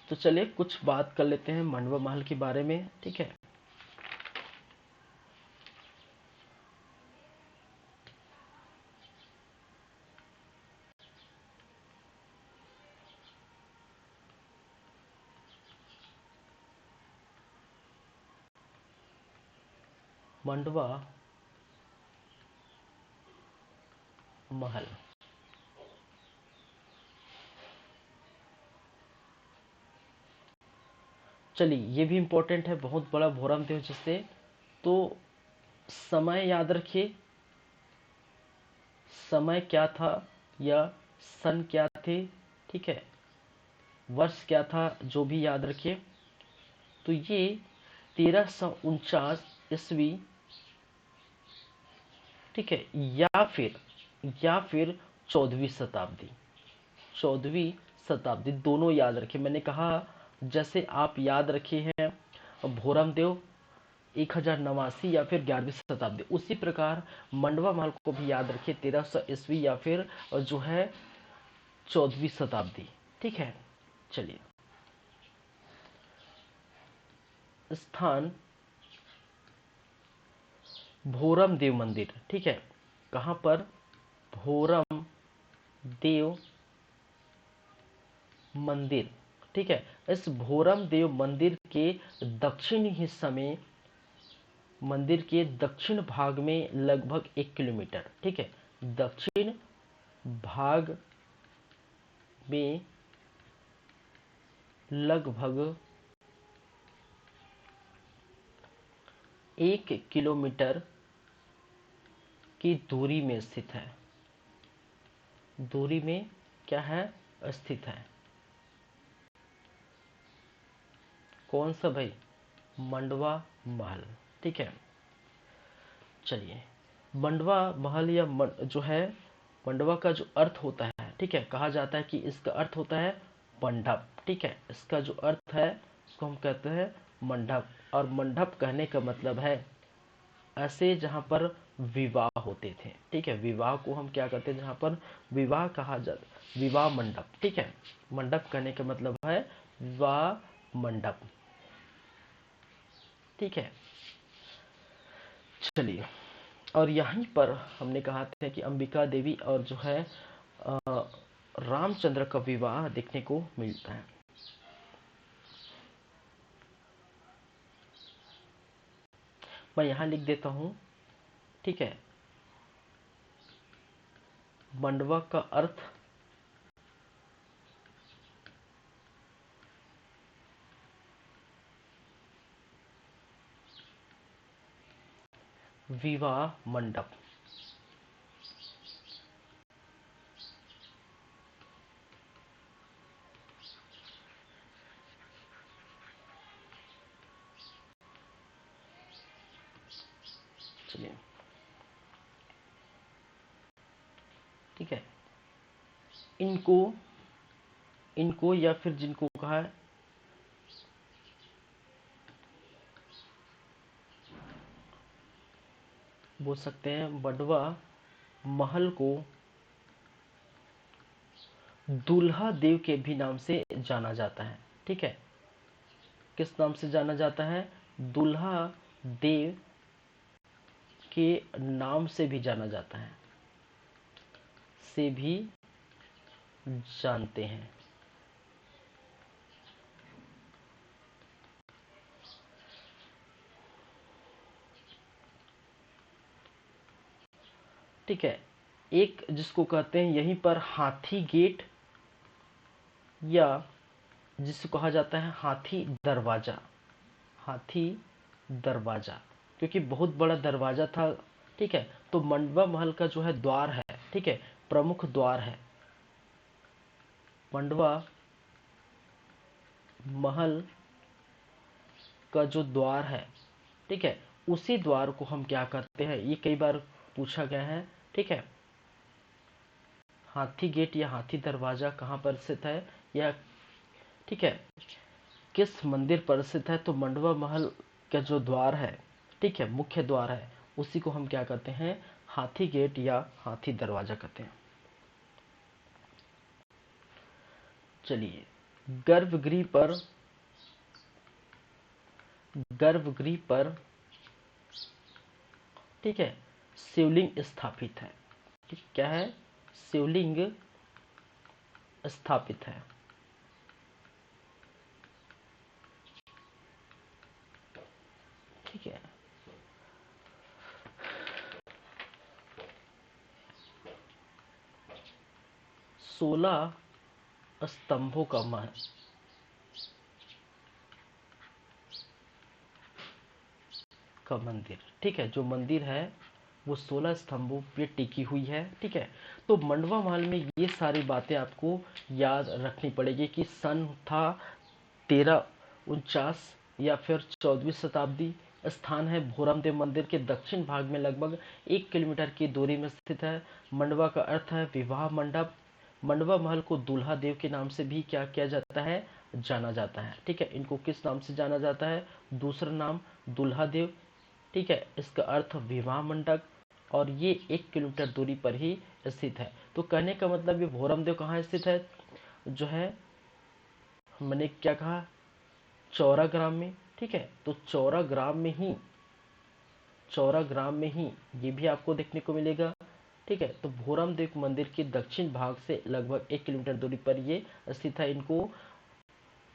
तो चलिए कुछ बात कर लेते हैं मंडवा महल के बारे में, ठीक है। मंडवा महल। चलिए, ये भी इंपॉर्टेंट है, बहुत बड़ा भोरम देव जिससे, तो समय याद रखिए, समय क्या था या सन क्या थे, ठीक है, वर्ष क्या था, जो भी याद रखिए। तो ये 1349 ईस्वी, ठीक है, या फिर 14वीं शताब्दी, 14वीं शताब्दी, दोनों याद रखिए। मैंने कहा जैसे आप याद रखे हैं भोरम देव 1089 या फिर 11वीं शताब्दी, उसी प्रकार मंडवा महल को भी याद रखिए 1300 ईस्वी या फिर जो है 14वीं शताब्दी, ठीक है। चलिए, स्थान भोरम देव मंदिर, ठीक है, कहां पर? भोरम देव मंदिर, ठीक है। इस भोरम देव मंदिर के दक्षिणी हिस्से में, मंदिर के दक्षिण भाग में लगभग 1 किलोमीटर, ठीक है, दक्षिण भाग में लगभग 1 किलोमीटर की दूरी में स्थित है। दूरी में क्या है? स्थित है। कौन सा भाई? मंडवा महल, ठीक है। चलिए, मंडवा महल या जो है मंडवा का जो अर्थ होता है, ठीक है, कहा जाता है कि इसका अर्थ होता है मंडप, ठीक है, इसका जो अर्थ है उसको हम कहते हैं मंडप। और मंडप कहने का मतलब है ऐसे जहाँ पर विवाह होते थे, ठीक है, विवाह को हम क्या कहते हैं, जहाँ पर विवाह कहा जाता, विवाह मंडप, ठीक है। मंडप कहने का मतलब है विवाह मंडप, ठीक है। चलिए, और यहीं पर हमने कहा था कि अंबिका देवी और जो है रामचंद्र का विवाह देखने को मिलता है। मैं यहां लिख देता हूं, ठीक है, मंडवा का अर्थ विवाह मंडप। चलिए, ठीक है, इनको इनको या फिर जिनको कहा है बोल सकते हैं मंडवा महल को दूल्हा देव के भी नाम से जाना जाता है, ठीक है। किस नाम से जाना जाता है? दूल्हा देव के नाम से भी जाना जाता है, से भी जानते हैं। ठीक है, एक जिसको कहते हैं यहीं पर हाथी गेट, या जिसको कहा जाता है हाथी दरवाजा, हाथी दरवाजा, क्योंकि बहुत बड़ा दरवाजा था, ठीक है। तो मंडवा महल का जो है द्वार है, ठीक है, प्रमुख द्वार है, मंडवा महल का जो द्वार है, ठीक है, उसी द्वार को हम क्या कहते हैं, ये कई बार पूछा गया है, ठीक है। हाथी गेट या हाथी दरवाजा कहाँ पर स्थित है, या ठीक है, किस मंदिर पर स्थित है? तो मंडवा महल का जो द्वार है, ठीक है, मुख्य द्वार है, उसी को हम क्या कहते हैं? हाथी गेट या हाथी दरवाजा कहते हैं। चलिए, गर्भगृह पर गर्भगृह पर ठीक है, शिवलिंग स्थापित है, ठीक, क्या है? शिवलिंग स्थापित है। ठीक है, 16 स्तंभों का महल। का मंदिर, ठीक है, जो मंदिर है वो 16 स्तंभों पे टिकी हुई है, ठीक है। तो मंडवा महल में ये सारी बातें आपको याद रखनी पड़ेगी कि सन था 1349 या फिर 14वीं शताब्दी। स्थान है भोरमदेव मंदिर के दक्षिण भाग में लगभग 1 किलोमीटर की दूरी में स्थित है। मंडवा का अर्थ है विवाह मंडप। मंडवा महल को दूल्हा देव के नाम से भी क्या किया जाता है, जाना जाता है, ठीक है। इनको किस नाम से जाना जाता है, दूसरा नाम दूल्हा देव, ठीक है। इसका अर्थ विवाह मंडप, और ये 1 किलोमीटर दूरी पर ही स्थित है। तो कहने का मतलब ये भोरमदेव कहाँ स्थित है, जो है मैंने क्या कहा, चौरा ग्राम में, ठीक है। तो चौरा ग्राम में ही ये भी आपको देखने को मिलेगा, ठीक है। तो भोरमदेव मंदिर के दक्षिण भाग से लगभग 1 किलोमीटर दूरी पर ये स्थित है। इनको,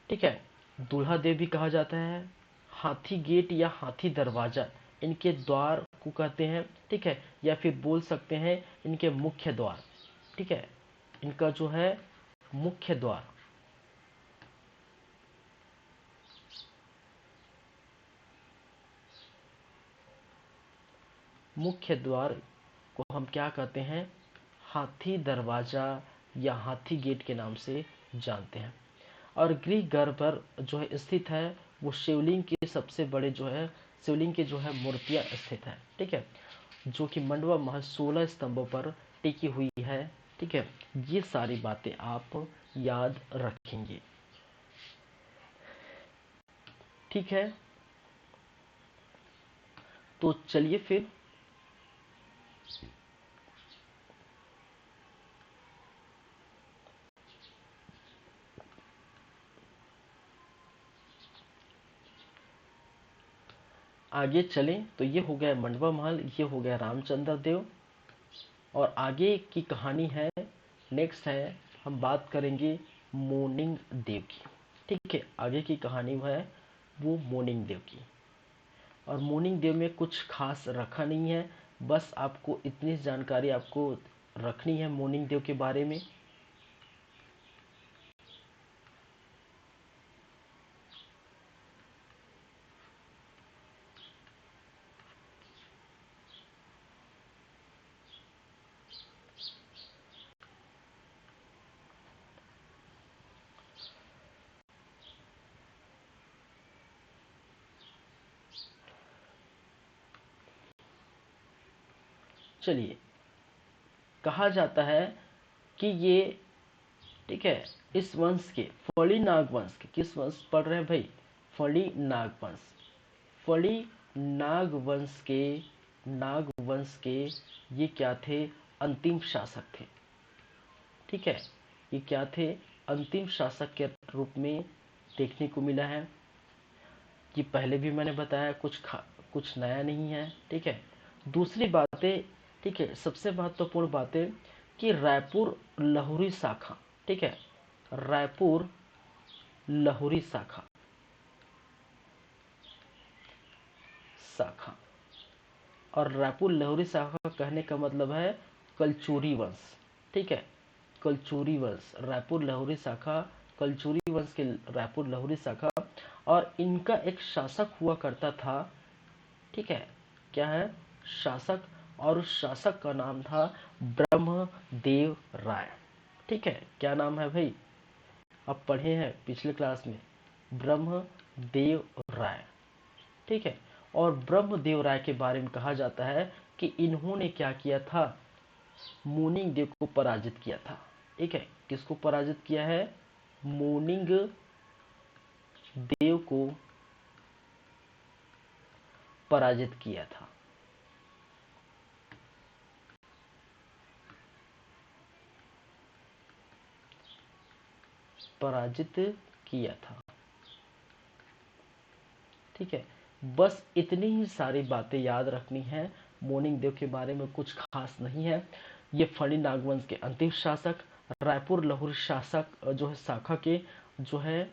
ठीक है, दूल्हा देव भी कहा जाता है। हाथी गेट या हाथी दरवाजा इनके द्वार को कहते हैं, ठीक है, या फिर बोल सकते हैं इनके मुख्य द्वार, ठीक है। इनका जो है मुख्य द्वार, मुख्य द्वार को हम क्या कहते हैं, हाथी दरवाजा या हाथी गेट के नाम से जानते हैं। और गृह गर्भ पर जो है स्थित है वो शिवलिंग के सबसे बड़े जो है शिवलिंग के जो है मूर्तियां स्थित है, ठीक है, जो कि मंडवा महल 16 स्तंभों पर टिकी हुई है, ठीक है। ये सारी बातें आप याद रखेंगे, ठीक है। तो चलिए फिर आगे चलें। तो ये हो गया मंडवा महल, ये हो गया रामचंद्र देव, और आगे की कहानी है, नेक्स्ट है, हम बात करेंगे मोर्निंग देव की, ठीक है। आगे की कहानी है वो मोर्निंग देव की, और मोर्निंग देव में कुछ खास रखा नहीं है, बस आपको इतनी जानकारी आपको रखनी है मोर्निंग देव के बारे में। चलिए, कहा जाता है कि ये, ठीक है, इस वंश के फली नाग वंश के, किस वंश पढ़ रहे हैं भाई, फली नाग वंश, फली नाग वंश के ये क्या थे, अंतिम शासक थे, ठीक है। ये क्या थे, अंतिम शासक के रूप में देखने को मिला है। ये पहले भी मैंने बताया, कुछ नया नहीं है, ठीक है। दूसरी बातें, ठीक है, सबसे महत्वपूर्ण बातें कि रायपुर लहुरी शाखा, ठीक है, रायपुर लहुरी शाखा, शाखा, और रायपुर लहुरी शाखा कहने का मतलब है कलचूरी वंश, ठीक है। कलचूरी वंश, रायपुर लहुरी शाखा, कलचूरी वंश के रायपुर लहुरी शाखा, और इनका एक शासक हुआ करता था, ठीक है। क्या है, शासक, और उस शासक का नाम था ब्रह्मदेव राय, ठीक है। क्या नाम है भाई, आप पढ़े हैं पिछले क्लास में, ब्रह्मदेव राय, ठीक है। और ब्रह्मदेव राय के बारे में कहा जाता है कि इन्होंने क्या किया था, मोर्निंग देव को पराजित किया था, ठीक है। किसको पराजित किया है, मोर्निंग देव को पराजित किया था, पराजित किया था, ठीक है। बस इतनी ही सारी बातें याद रखनी है, मोर्निंग देव के बारे में कुछ खास नहीं है। ये फणी नागवंश के अंतिम शासक, रायपुर लहुर शासक जो है शाखा के, जो है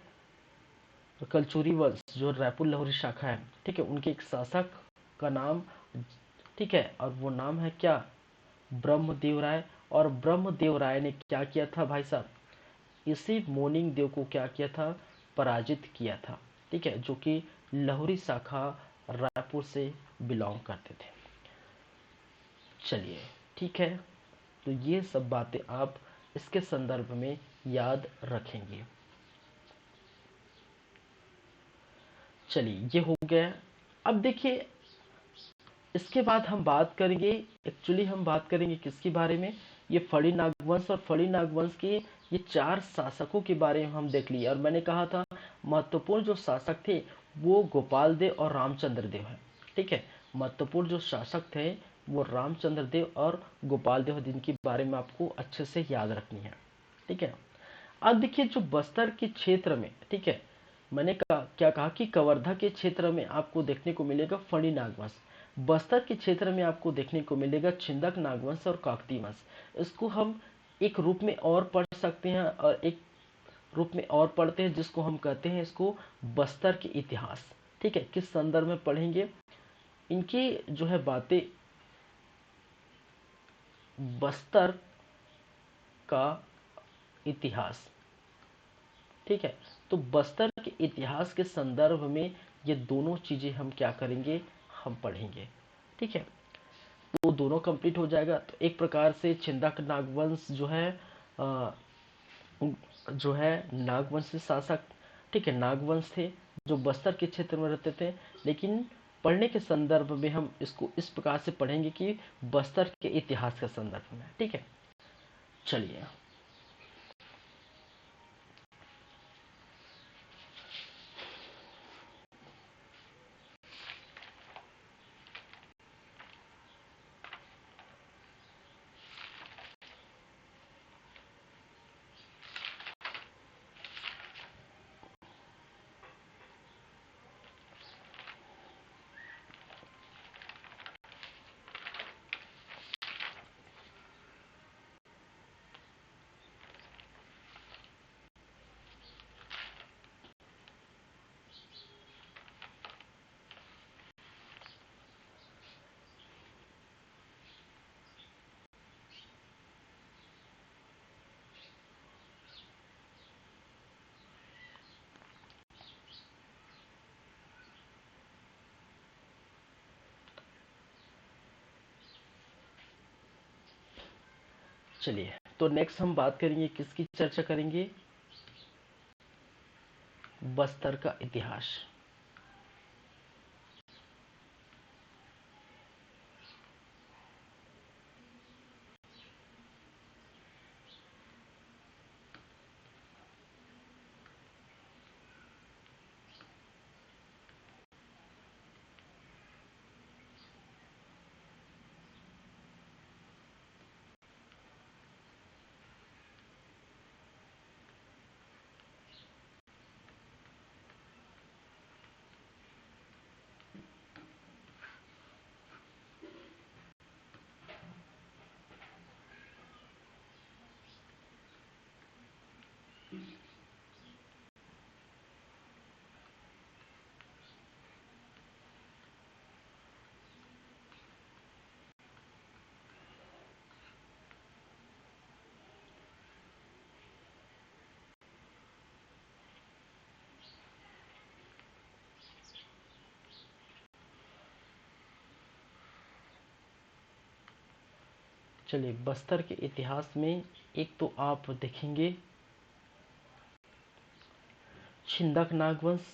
कलचुरी वंश जो रायपुर लहुरी शाखा है, ठीक है, उनके एक शासक का नाम, ठीक है, और वो नाम है क्या, ब्रह्मदेव राय। और ब्रह्मदेव राय ने क्या किया था भाई साहब, इसी मोनिंग देव को क्या किया था, पराजित किया था। ठीक है, जो कि लहुरी शाखा रायपुर से बिलोंग करते थे। चलिए ठीक है, तो ये सब बातें आप इसके संदर्भ में याद रखेंगे। चलिए ये हो गया। अब देखिए, इसके बाद हम बात करेंगे, एक्चुअली हम बात करेंगे किसके बारे में, ये फड़ी नागवंश, और फड़ी नागवंश के ये 4 शासकों के बारे में हम देख लिए। और मैंने कहा था महत्वपूर्ण जो शासक थे वो गोपाल देव और रामचंद्र देव हैं। ठीक है, महत्वपूर्ण जो शासक थे वो रामचंद्र देव और गोपाल देव, जिनके बारे में आपको अच्छे से याद रखनी है। ठीक है, अब देखिए जो बस्तर के क्षेत्र में, ठीक है, मैंने क्या कहा कि कवर्धा के क्षेत्र में आपको देखने को मिलेगा फणी नागवंश, बस्तर के क्षेत्र में आपको देखने को मिलेगा छिंदक नागवंश और काकतीय वंश। इसको हम एक रूप में और पढ़ सकते हैं, और एक रूप में और पढ़ते हैं जिसको हम कहते हैं इसको बस्तर के इतिहास। ठीक है, किस संदर्भ में पढ़ेंगे, इनकी जो है बातें, बस्तर का इतिहास। ठीक है, तो बस्तर के इतिहास के संदर्भ में ये दोनों चीजें हम क्या करेंगे, हम पढ़ेंगे। ठीक है, तो दोनों कंप्लीट हो जाएगा। तो एक प्रकार से छिंदक नागवंश अ, जो है नागवंश शासक, ठीक है, नागवंश थे जो बस्तर के क्षेत्र में रहते थे। लेकिन पढ़ने के संदर्भ में हम इसको इस प्रकार से पढ़ेंगे कि बस्तर के इतिहास के संदर्भ में। ठीक है, चलिए। चलिए, तो नेक्स्ट हम बात करेंगे, किसकी चर्चा करेंगे, बस्तर का इतिहास। चलिए, बस्तर के इतिहास में एक तो आप देखेंगे छिंदक नागवंश,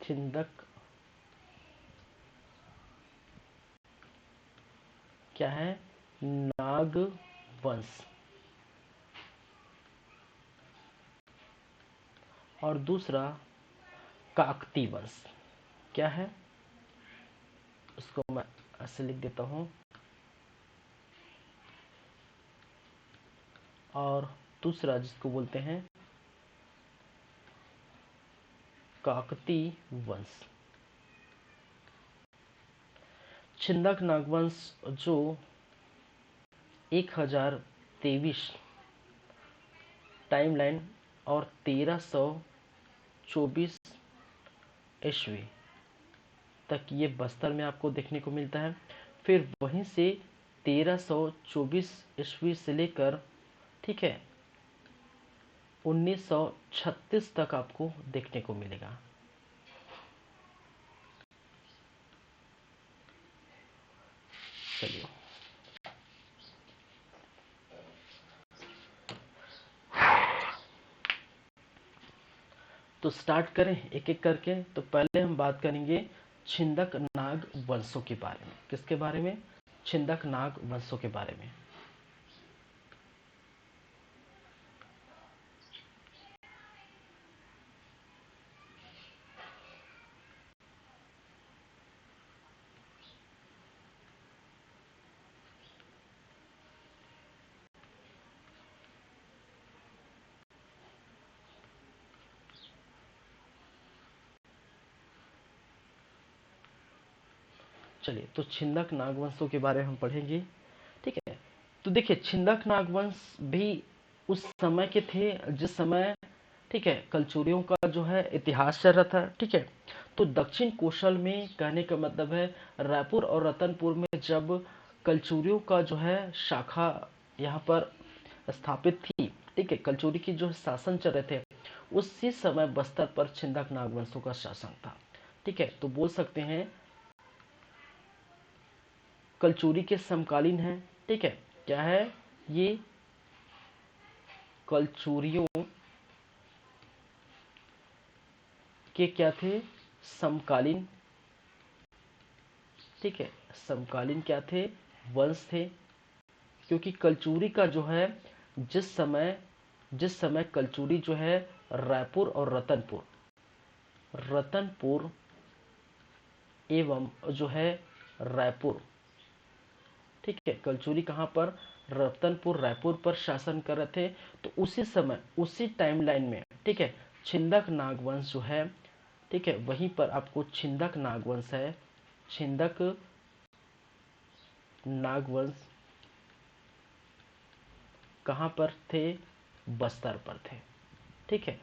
छिंदक क्या है, नागवंश, और दूसरा काकती वंश। क्या है, उसको मैं ऐसे लिख देता हूं, और दूसरा जिसको बोलते हैं काकती वंश। छिंदक नागवंश जो 1000 1323 टाइमलाइन और 1324 ईस्वी तक ये बस्तर में आपको देखने को मिलता है। फिर वहीं से 1324 ईस्वी से लेकर, ठीक है, 1936 तक आपको देखने को मिलेगा। चलिए तो स्टार्ट करें एक एक करके। तो पहले हम बात करेंगे छिंदक नाग वंशों के बारे में। किसके बारे में? छिंदक नाग वंशों के बारे में। चलिए तो छिंदक नागवंशों के बारे में हम पढ़ेंगे। ठीक है, तो देखिए छिंदक नागवंश भी उस समय के थे जिस समय, ठीक है, कलचुरियों का जो है इतिहास चल रहा था। ठीक है, तो दक्षिण कौशल में, कहने का मतलब है रायपुर और रतनपुर में जब कलचुरियों का जो है शाखा यहाँ पर स्थापित थी, ठीक है, कलचुरी की जो शासन चल रहे थे, उसी समय बस्तर पर छिंदक नागवंशों का शासन था। ठीक है, तो बोल सकते हैं कलचुरी के समकालीन है। ठीक है, क्या है ये? कलचुरियों के क्या थे? समकालीन। ठीक है, समकालीन क्या थे? वंश थे। क्योंकि कलचुरी का जो है जिस समय कलचुरी जो है रायपुर और रतनपुर एवं जो है रायपुर, ठीक है, कलचुरी कहाँ पर? रतनपुर रायपुर पर शासन कर रहे थे। तो उसी समय, उसी टाइमलाइन में, ठीक है, छिंदक नागवंश जो है, ठीक है, वहीं पर आपको छिंदक नागवंश है। छिंदक नागवंश कहाँ पर थे? बस्तर पर थे। ठीक है,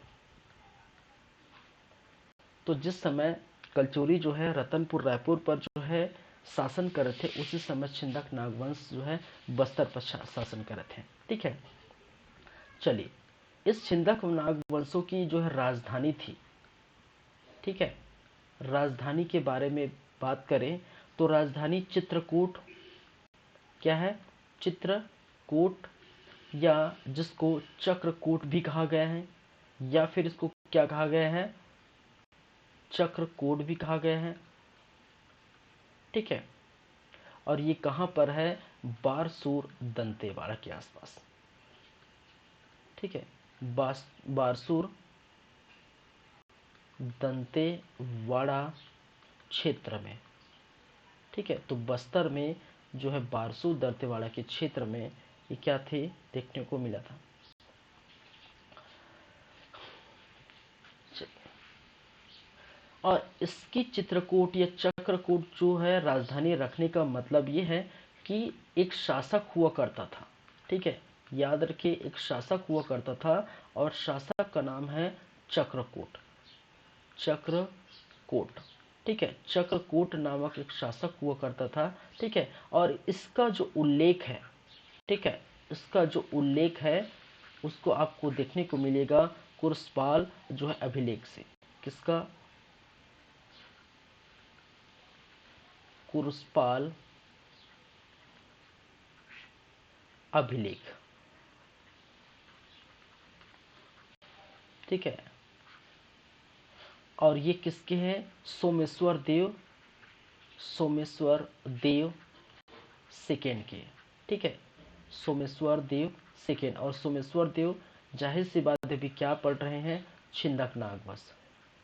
तो जिस समय कलचुरी जो है रतनपुर रायपुर पर जो है शासन कर रहे थे, उसी समय छिंदक नागवंश जो है बस्तर पर शासन कर रहे थे। ठीक है, चलिए इस छिंदक नागवंशों की जो है राजधानी थी, ठीक है, राजधानी के बारे में बात करें तो राजधानी चित्रकूट, क्या है? चित्रकूट, या जिसको चक्रकूट भी कहा गया है, या फिर इसको क्या कहा गया है? चक्रकूट भी कहा गया है। ठीक है, और ये कहाँ पर है? बारसूर दंतेवाड़ा के आसपास। ठीक है, बारसूर दंतेवाड़ा क्षेत्र में। ठीक है, तो बस्तर में जो है बारसूर दंतेवाड़ा के क्षेत्र में ये क्या थे? देखने को मिला था। और इसकी चित्रकूट या चक्रकूट जो है राजधानी रखने का मतलब ये है कि एक शासक हुआ करता था। ठीक है, याद रखिए एक शासक हुआ करता था और शासक का नाम है चक्रकूट। चक्रकूट, ठीक है, चक्रकूट नामक एक शासक हुआ करता था। ठीक है, और इसका जो उल्लेख है, ठीक है, इसका जो उल्लेख है उसको आपको देखने को मिलेगा कुर्सपाल जो है अभिलेख से। किसका? कुर्सपाल अभिलेख। ठीक है, और ये किसके हैं? सोमेश्वर देव सेकेंड के। ठीक है, सोमेश्वर देव सेकेंड, और सोमेश्वर देव जाहिर सी बात है भी क्या पढ़ रहे हैं? छिंदक नागवंश।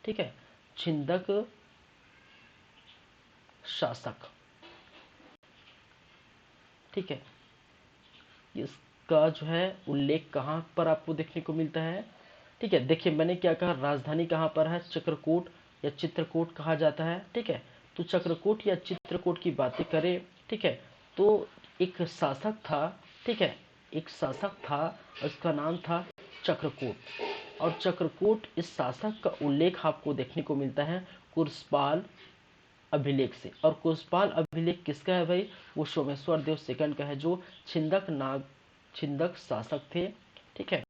ठीक है, छिंदक शासक। ठीक है, इसका जो है उल्लेख कहाँ पर आपको देखने को मिलता है? ठीक है, देखिए मैंने क्या कहा, राजधानी कहाँ पर है? चक्रकूट या चित्रकूट कहा जाता है। ठीक है, तो चक्रकूट या चित्रकूट की बातें करें, ठीक है, तो एक शासक था, ठीक है, एक शासक था, उसका नाम था चक्रकूट। और चक्रकूट इस शासक का उल्लेख आपको देखने को मिलता है कुर्सपाल अभिलेख से। और कुर्सपाल अभिलेख किसका है भाई? वो सोमेश्वर देव सेकंड का है, जो छिंदक शासक थे। ठीक है,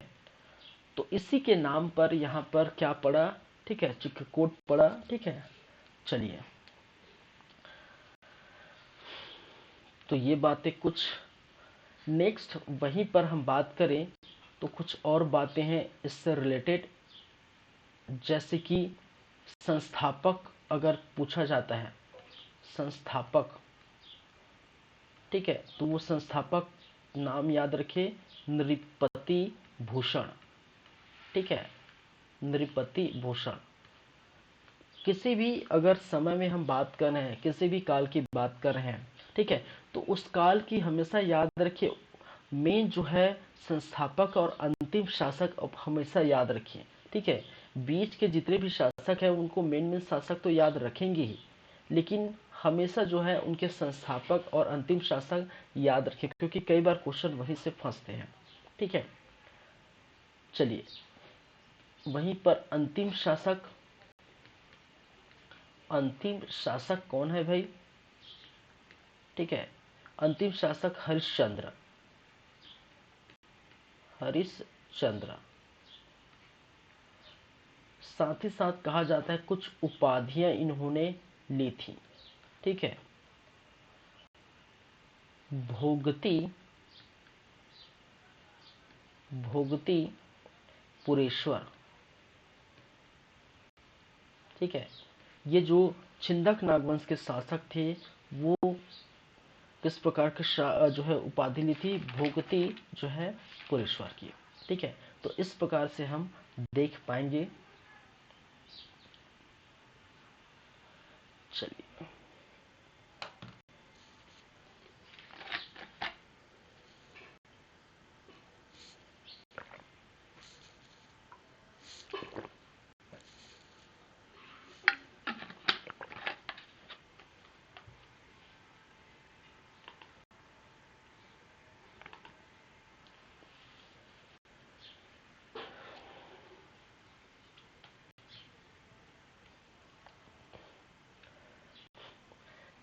तो इसी के नाम पर यहाँ पर क्या पड़ा? ठीक है, चित्रकूट पड़ा। ठीक है, चलिए, तो ये बातें कुछ। नेक्स्ट वहीं पर हम बात करें तो कुछ और बातें हैं इससे रिलेटेड, जैसे कि संस्थापक अगर पूछा जाता है, संस्थापक, ठीक है, तो वो संस्थापक नाम याद रखे, नृपति भूषण। ठीक है, नृपति भूषण। किसी भी अगर समय में हम बात कर रहे हैं, किसी भी काल की बात कर रहे हैं, ठीक है, तो उस काल की हमेशा याद रखिए, मेन जो है संस्थापक और अंतिम शासक अब हमेशा याद रखिए। ठीक है, बीच के जितने भी शासक हैं उनको मेन शासक तो याद रखेंगे ही, लेकिन हमेशा जो है उनके संस्थापक और अंतिम शासक याद रखें, क्योंकि कई बार क्वेश्चन वहीं से फंसते हैं। ठीक है, चलिए, वहीं पर अंतिम शासक कौन है भाई? ठीक है, अंतिम शासक हरिश्चंद्र। साथ ही साथ कहा जाता है कुछ उपाधियां इन्होंने ली थी। ठीक है, भोगती भोगती पुरेश्वर। ठीक है, ये जो छिंदक नागवंश के शासक थे, वो किस प्रकार के जो है उपाधि ली थी? भोगती जो है पुरेश्वर की। ठीक है, तो इस प्रकार से हम देख पाएंगे। चलिए,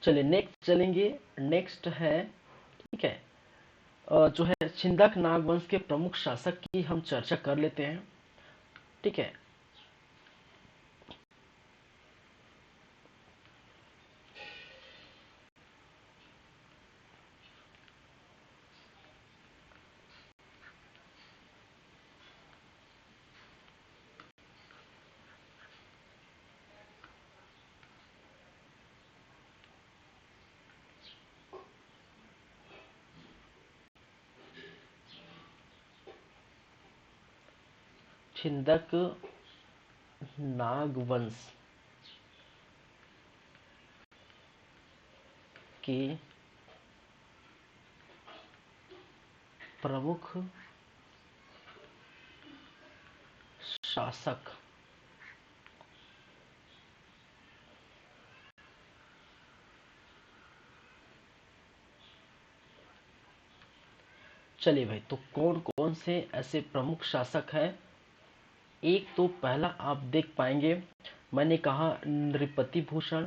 चलिए नेक्स्ट चलेंगे। नेक्स्ट है, ठीक है, जो है छिंदक नागवंश के प्रमुख शासक की हम चर्चा कर लेते हैं। ठीक है, छिंदक नागवंश के प्रमुख शासक। चलिए भाई, तो कौन कौन से ऐसे प्रमुख शासक हैं? एक तो पहला आप देख पाएंगे, मैंने कहा नृपति भूषण।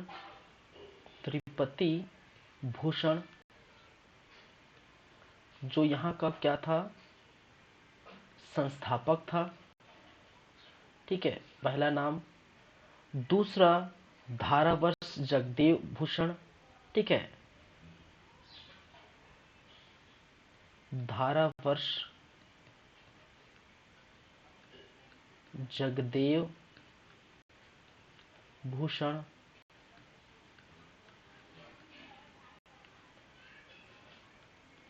त्रिपति भूषण जो यहाँ का क्या था? संस्थापक था। ठीक है, पहला नाम। दूसरा, धारावर्ष जगदेव भूषण। ठीक है, धारावर्ष जगदेव भूषण।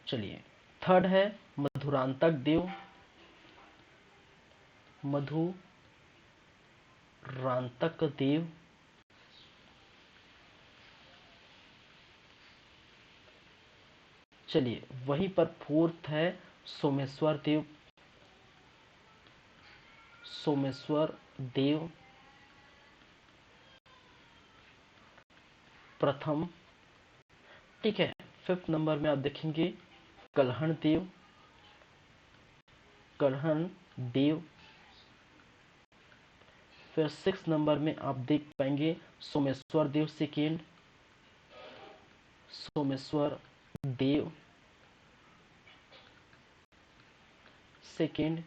चलिए, थर्ड है मधुरांतक देव। मधुरांतक देव। चलिए, वहीं पर फोर्थ है सोमेश्वर देव। सोमेश्वर देव प्रथम। ठीक है, फिफ्थ नंबर में आप देखेंगे कल्हण देव। कल्हण देव। फिर 6 नंबर में आप देख पाएंगे सोमेश्वर देव सेकेंड, सोमेश्वर देव सेकेंड,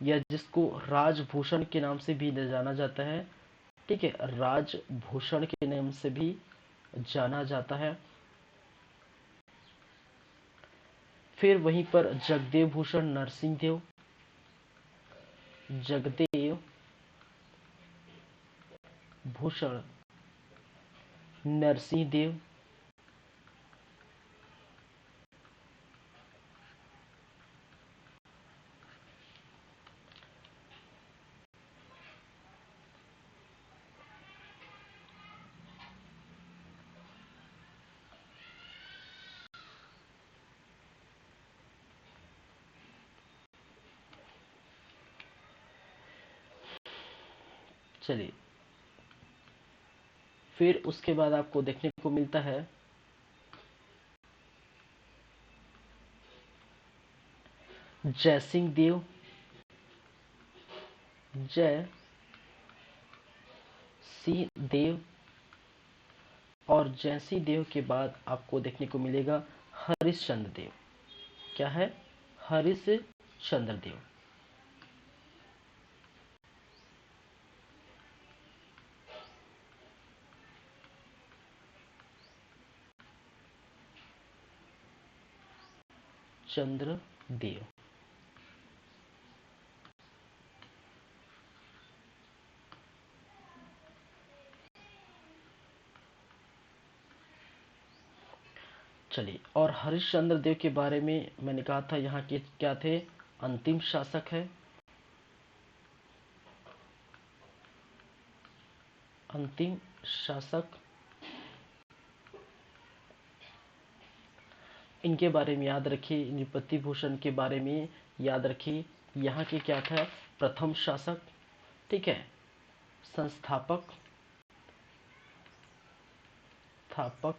या जिसको राजभूषण के नाम से भी जाना जाता है, ठीक है, राजभूषण के नाम से भी जाना जाता है। फिर वहीं पर जगदेव भूषण नरसिंह देव, जगदेव भूषण नरसिंह देव। चलिए, फिर उसके बाद आपको देखने को मिलता है जय सिंह देव, जय सिंह देव। और जय सिंह देव के बाद आपको देखने को मिलेगा हरिश्चंद्र देव। क्या है? हरिश्चंद्र देव। चंद्र देव। चलिए, और हरिश्चंद्र देव के बारे में मैंने कहा था यहाँ के क्या थे? अंतिम शासक है। अंतिम शासक। इनके बारे में याद रखिए, नृपति भूषण के बारे में याद रखिए। यहाँ के क्या था? प्रथम शासक, ठीक है, संस्थापक, स्थापक,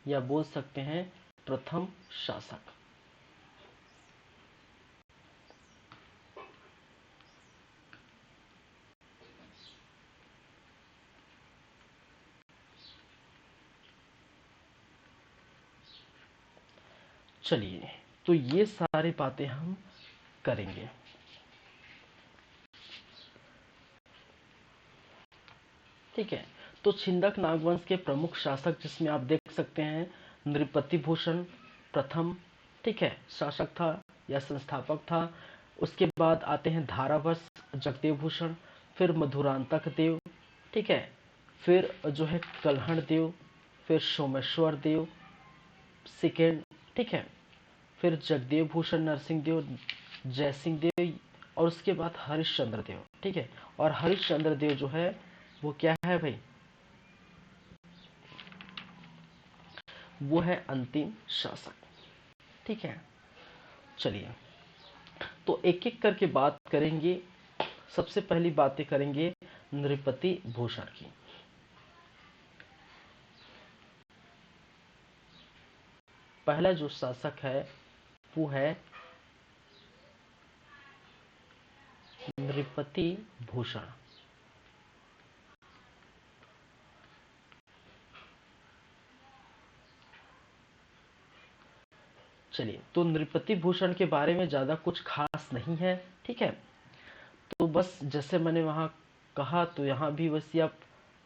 या बोल सकते हैं प्रथम शासक। चलिए, तो ये सारी बातें हम करेंगे। ठीक है, तो छिंदक नागवंश के प्रमुख शासक जिसमें आप देख सकते हैं नृपति भूषण प्रथम, ठीक है, शासक था या संस्थापक था। उसके बाद आते हैं धारावश जगदेव भूषण, फिर मधुरांतक देव, ठीक है, फिर जो है कल्हण देव, फिर सोमेश्वर देव सेकेंड, ठीक है, फिर जगदेव भूषण नरसिंह देव, जय सिंह देव, और उसके बाद हरिश्चंद्र देव, ठीक है। और हरिश्चंद्र देव जो है वो क्या है भाई? वो है अंतिम शासक, ठीक है। चलिए, तो एक एक करके बात करेंगे। सबसे पहली बातें करेंगे नृपति भूषण की। पहला जो शासक है वो है नृपति भूषण। चलिए, तो नृपति भूषण के बारे में ज्यादा कुछ खास नहीं है, ठीक है। तो बस जैसे मैंने वहां कहा, तो यहाँ भी वैसे आप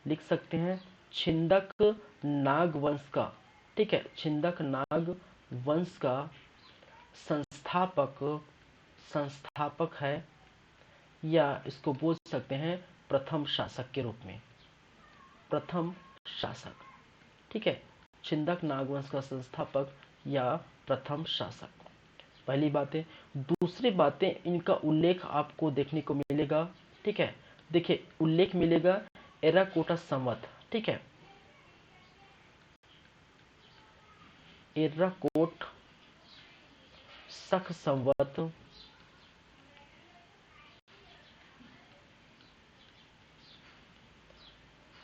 लिख सकते हैं छिंदक नाग वंश का, ठीक है, छिंदक नाग वंश का संस्थापक संस्थापक है, या इसको बोल सकते हैं प्रथम शासक के रूप में, प्रथम शासक, ठीक है, छिंदक नागवंश का संस्थापक या प्रथम शासक। पहली बातें। दूसरी बातें, इनका उल्लेख आपको देखने को मिलेगा, ठीक है, देखिए उल्लेख मिलेगा एराकोटा संवत, ठीक है, एराकोट सख संवत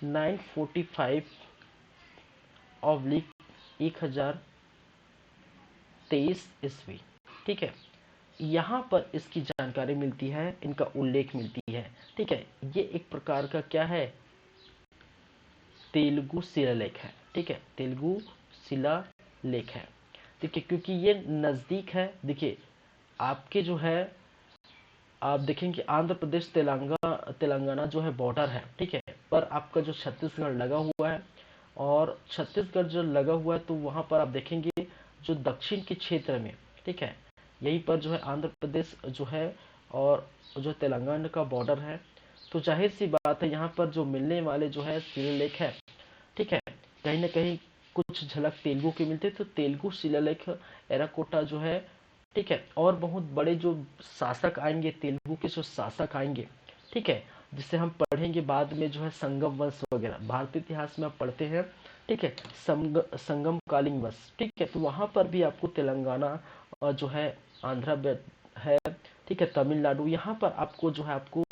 945 ऑब्लिक 1023 ईस्वी, ठीक है। यहाँ पर इसकी जानकारी मिलती है, इनका उल्लेख मिलती है। ठीक है, ये एक प्रकार का क्या है, तेलुगु शिलालेख है। ठीक है, तेलुगु शिलालेख है। ठीक है, क्योंकि ये नजदीक है। देखिए आपके जो है, आप देखेंगे आंध्र प्रदेश तेलंगाना जो है बॉर्डर है। ठीक है, पर आपका जो छत्तीसगढ़ लगा हुआ है, और छत्तीसगढ़ जो लगा हुआ है तो वहां पर आप देखेंगे जो दक्षिण के क्षेत्र में, ठीक है, यहीं पर जो है आंध्र प्रदेश जो है और जो तेलंगाना का बॉर्डर है। तो जाहिर सी बात है यहाँ पर जो मिलने वाले जो है शिलालेख है, ठीक है, कहीं ना कहीं कुछ झलक तेलुगु के मिलते। तो तेलुगु शिलालेख एराकोटा जो है, ठीक है, और बहुत बड़े जो शासक आएंगे, तेलुगु के जो शासक आएंगे, ठीक है, जिसे हम पढ़ेंगे बाद में जो है संगम वंश वगैरह, भारतीय इतिहास में आप पढ़ते हैं। ठीक है, संगम कालीन वंश। ठीक है, तो वहां पर भी आपको तेलंगाना और जो है आंध्र है, ठीक है, तमिलनाडु, यहाँ पर आपको जो है आपको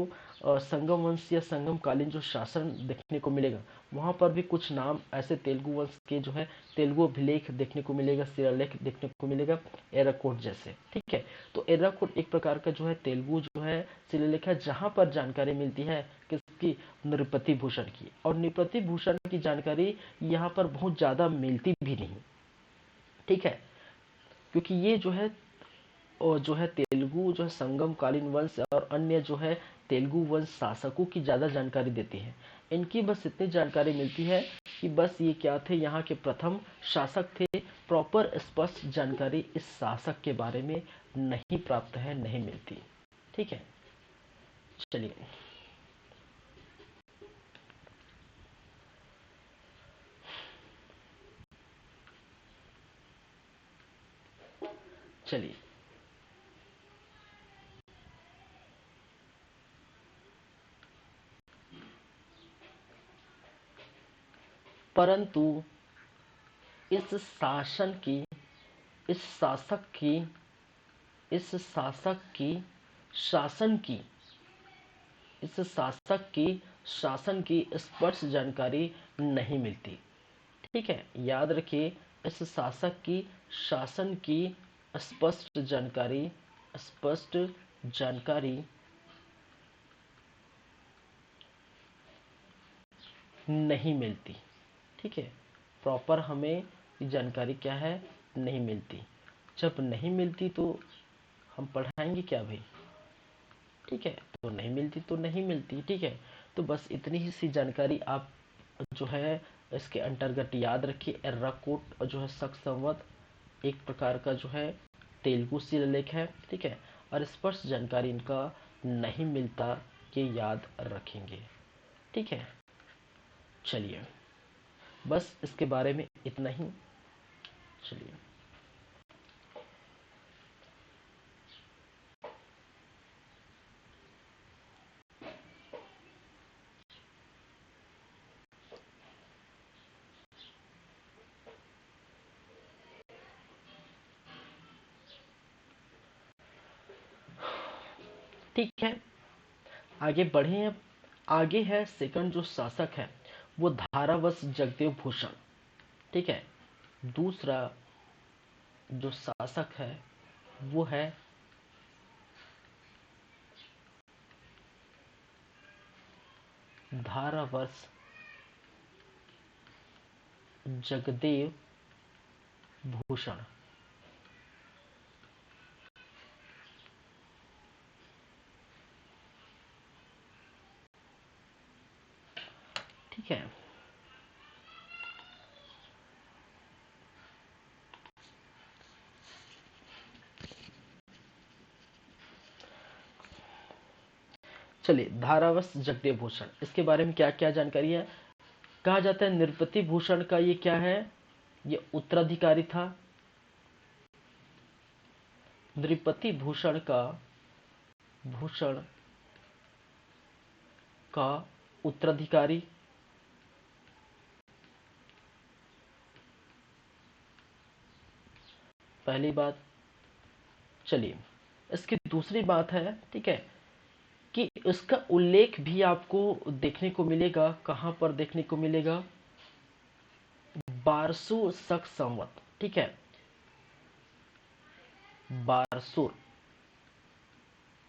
संगम वंश या संगम कालीन जो शासन देखने को मिलेगा। वहां पर भी कुछ नाम ऐसे तेलुगु वंश के जो है तेलुगु अभिलेख देखने को मिलेगा, शिलालेख देखने को मिलेगा, एराकोट जैसे। ठीक है, तो एराकोट एक प्रकार का जो है तेलुगु जो है शिलालेख है, जहां पर जानकारी मिलती है किसकी, नृपति भूषण की। और नृपति भूषण की जानकारी यहाँ पर बहुत ज्यादा मिलती भी नहीं। ठीक है, क्योंकि ये जो है और जो है तेलुगु जो है संगम कालीन वंश और अन्य जो है तेलुगु वंश शासकों की ज़्यादा जानकारी देती है। इनकी बस इतनी जानकारी मिलती है कि बस ये क्या थे, यहाँ के प्रथम शासक थे। प्रॉपर स्पष्ट जानकारी इस शासक के बारे में नहीं प्राप्त है, नहीं मिलती। ठीक है, चलिए चलिए परंतु इस शासन की, इस शासक की, इस शासक की शासन की, इस शासक की शासन की स्पष्ट जानकारी नहीं मिलती। ठीक है, याद रखिए, इस शासक की शासन की स्पष्ट जानकारी, स्पष्ट जानकारी नहीं मिलती। ठीक है, प्रॉपर हमें जानकारी क्या है, नहीं मिलती। जब नहीं मिलती तो हम पढ़ाएंगे क्या भाई। ठीक है, तो नहीं मिलती तो नहीं मिलती। ठीक है, तो बस इतनी ही सी जानकारी आप जो है इसके अंतर्गत याद रखिए। एर्राकोट जो है शक संवत एक प्रकार का जो है तेलुगु शिलालेख है। ठीक है, और स्पष्ट जानकारी इनका नहीं मिलता, ये याद रखेंगे। ठीक है, चलिए बस इसके बारे में इतना ही। चलिए ठीक है, आगे बढ़े। अब आगे है सेकंड जो शासक है वो धारावश जगदेव भूषण। ठीक है, दूसरा जो शासक है वो है धारावर्ष जगदेव भूषण। ठीक है, चलिए धारावश जगदेव भूषण, इसके बारे में क्या क्या जानकारी है। कहा जाता है नृपति भूषण का ये क्या है, ये उत्तराधिकारी था। नृपति भूषण का उत्तराधिकारी। पहली बात। चलिए, इसकी दूसरी बात है, ठीक है, कि इसका उल्लेख भी आपको देखने को मिलेगा। कहां पर देखने को मिलेगा, बारसु शक संवत। ठीक है, बारसुर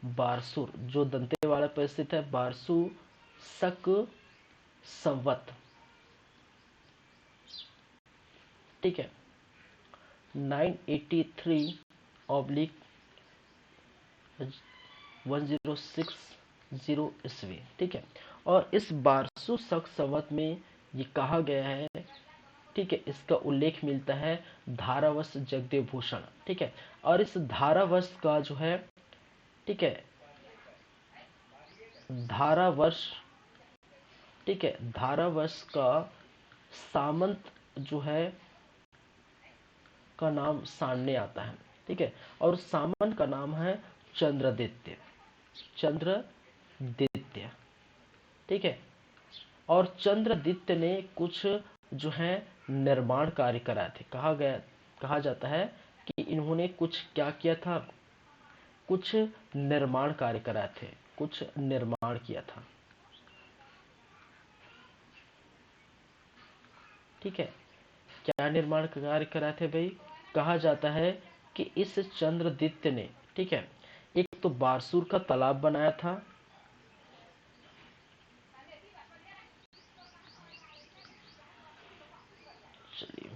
बारसूर जो दंतेवाड़ा पर स्थित है, बारसू शक संवत, ठीक है, 983 ऑब्लिक 1060 ईस्वी, ठीक है। और इस बारसू शक संवत में ये कहा गया है, ठीक है, इसका उल्लेख मिलता है धारावश जगदेव भूषण, ठीक है। और इस धारावश का जो है, ठीक है, धारावर्ष, ठीक है, धारावर्ष का सामंत जो है का नाम सामने आता है, ठीक है। और सामंत का नाम है चंद्रदित्य, चंद्रदित्य, ठीक है। और चंद्रदित्य ने कुछ जो है निर्माण कार्य कराए थे। कहा जाता है कि इन्होंने कुछ क्या किया था, कुछ निर्माण कार्य कराए थे, कुछ निर्माण किया था, ठीक है। क्या निर्माण कार्य कराए थे भाई? कहा जाता है कि इस चंद्रदित्य ने, ठीक है, एक तो बारसूर का तालाब बनाया था, चलिए,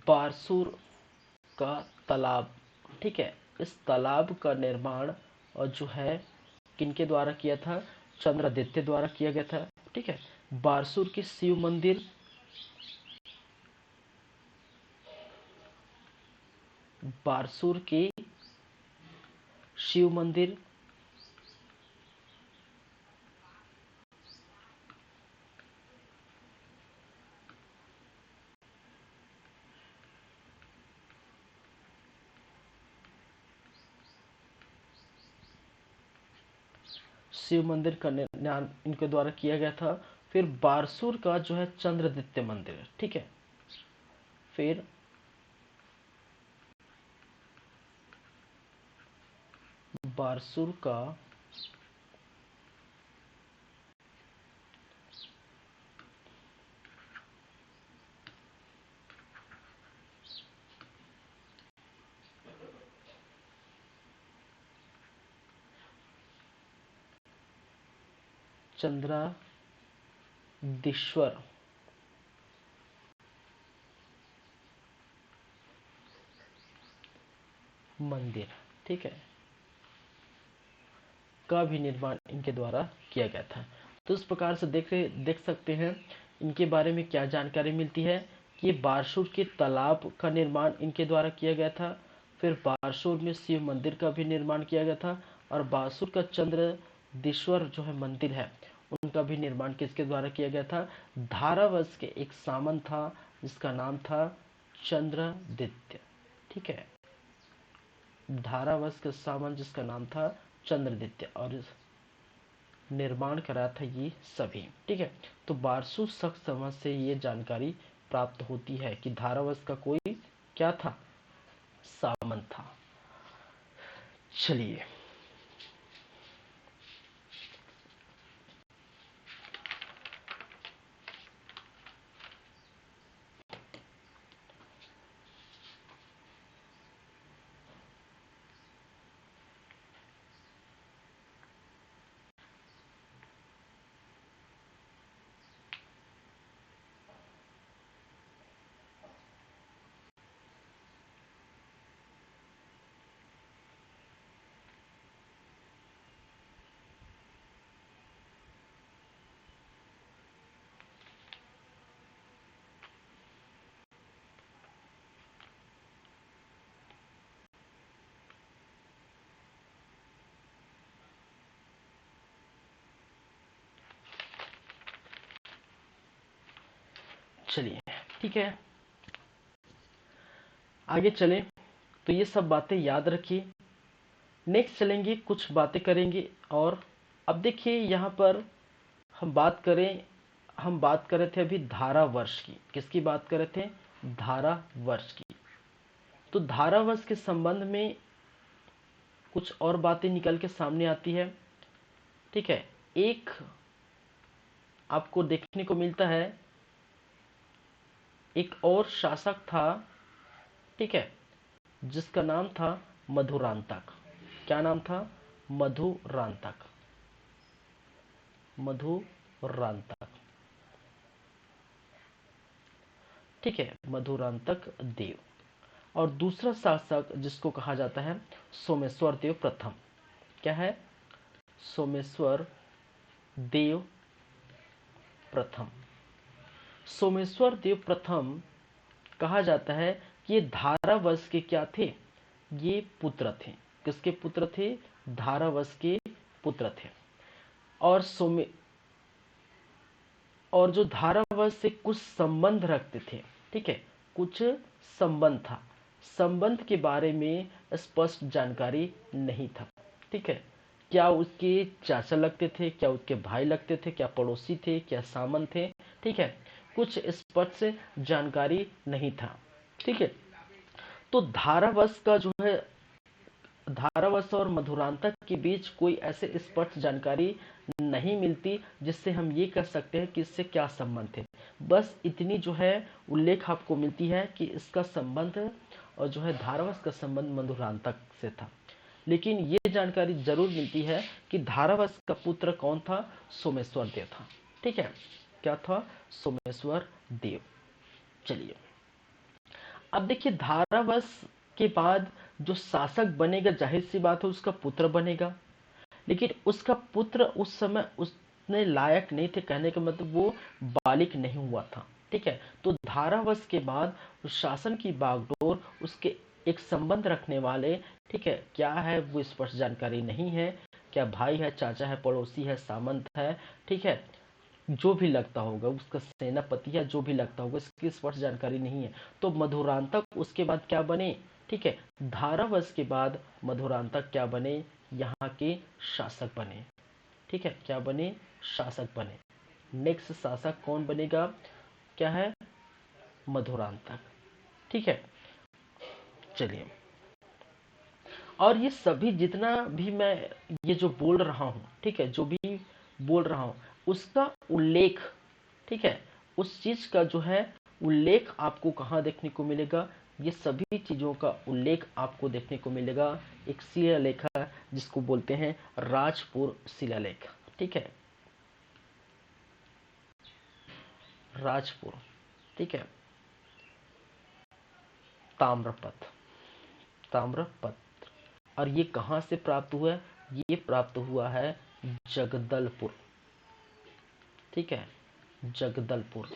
बारसूर का तालाब, ठीक है, इस तालाब का निर्माण और जो है किनके द्वारा किया था? चंद्रदित्य द्वारा किया गया था, ठीक है। बारसूर के शिव मंदिर, बारसूर के शिव मंदिर, शिव मंदिर का निर्माण इनके द्वारा किया गया था। फिर बारसूर का जो है चंद्रदित्य मंदिर, ठीक है। फिर बारसूर का चंद्रादिश्वर मंदिर, ठीक है, का भी निर्माण इनके द्वारा किया गया था। तो इस प्रकार से देख सकते हैं इनके बारे में क्या जानकारी मिलती है कि बारसूर के तालाब का निर्माण इनके द्वारा किया गया था। फिर बारसूर में शिव मंदिर का भी निर्माण किया गया था। और बारसूर का चंद्रदेश्वर जो है मंदिर है, उनका भी निर्माण किसके द्वारा किया गया था? धारावंश के एक सामंत था जिसका नाम था चंद्रदित्य, ठीक है। धारावंश का सामंत जिसका नाम था चंद्रदित्य, और निर्माण कराया था ये सभी, ठीक है। तो बारसू शक समाज से ये जानकारी प्राप्त होती है कि धारावंश का कोई क्या था? सामंत था। चलिए, चलिए, ठीक है, आगे चलें। तो ये सब बातें याद रखिए। नेक्स्ट चलेंगे, कुछ बातें करेंगे। और अब देखिए यहाँ पर हम बात करें, हम बात कर रहे थे अभी धारा वर्ष की। किसकी बात कर रहे थे? धारा वर्ष की, तो धारावंश के संबंध में कुछ और बातें निकल के सामने आती है। ठीक है, एक आपको देखने को मिलता है, एक और शासक था, ठीक है, जिसका नाम था मधुरांतक। क्या नाम था? मधुरांतक। मधुरांतक, ठीक है, मधुरांतक देव। और दूसरा शासक जिसको कहा जाता है सोमेश्वर देव प्रथम। क्या है? सोमेश्वर देव प्रथम। सोमेश्वर देव प्रथम कहा जाता है कि ये धारावंश के क्या थे? ये पुत्र थे। किसके पुत्र थे? धारावंश के पुत्र थे। और जो धारावंश से कुछ संबंध रखते थे, ठीक है, कुछ संबंध था। संबंध के बारे में स्पष्ट जानकारी नहीं था। ठीक है, क्या उसके चाचा लगते थे, क्या उसके भाई लगते थे, क्या पड़ोसी थे, क्या सामंत थे, ठीक है, कुछ स्पष्ट जानकारी नहीं था। ठीक है, तो धारावंश का जो है, धारावंश और मधुरांतक के बीच कोई ऐसे स्पष्ट जानकारी नहीं मिलती जिससे हम ये कह सकते हैं कि इससे क्या संबंध है। बस इतनी जो है उल्लेख आपको मिलती है कि इसका संबंध और जो है धारावंश का संबंध मधुरांतक से था। लेकिन ये जानकारी जरूर मिलती है कि धारावंश का पुत्र कौन था? सोमेश्वर देव था। ठीक है, क्या था? सोमेश्वर देव। चलिए, अब देखिए, धारावंश के बाद जो शासक बनेगा, जाहिर सी बात है उसका पुत्र बनेगा। लेकिन उसका पुत्र उस समय उसने लायक नहीं थे, कहने का मतलब वो बालिक नहीं हुआ था। ठीक है, तो धारावंश के बाद उस शासन की बागडोर उसके एक संबंध रखने वाले, ठीक है, क्या है वो स्पष्ट जानकारी नहीं है। क्या भाई है, चाचा है, पड़ोसी है, सामंत है, ठीक है, जो भी लगता होगा, उसका सेनापति या जो भी लगता होगा, इसकी स्पष्ट जानकारी नहीं है। तो मधुरांतक उसके बाद क्या बने? ठीक है, धारावंश के बाद मधुरांतक क्या बने? यहाँ के शासक बने। ठीक है, क्या बने? शासक बने। नेक्स्ट शासक कौन बनेगा? क्या है? मधुरांतक। ठीक है, चलिए, और ये सभी जितना भी मैं ये जो बोल रहा हूँ, ठीक है, जो भी बोल रहा हूँ उसका उल्लेख, ठीक है, उस चीज का जो है उल्लेख आपको कहाँ देखने को मिलेगा? ये सभी चीजों का उल्लेख आपको देखने को मिलेगा एक शिलालेख है जिसको बोलते हैं राजपुर शिलालेख। ठीक है, राजपुर, ठीक है, ताम्रपत्र। ताम्रपत्र, और ये कहाँ से प्राप्त हुआ है? ये प्राप्त हुआ है जगदलपुर। ठीक है, जगदलपुर।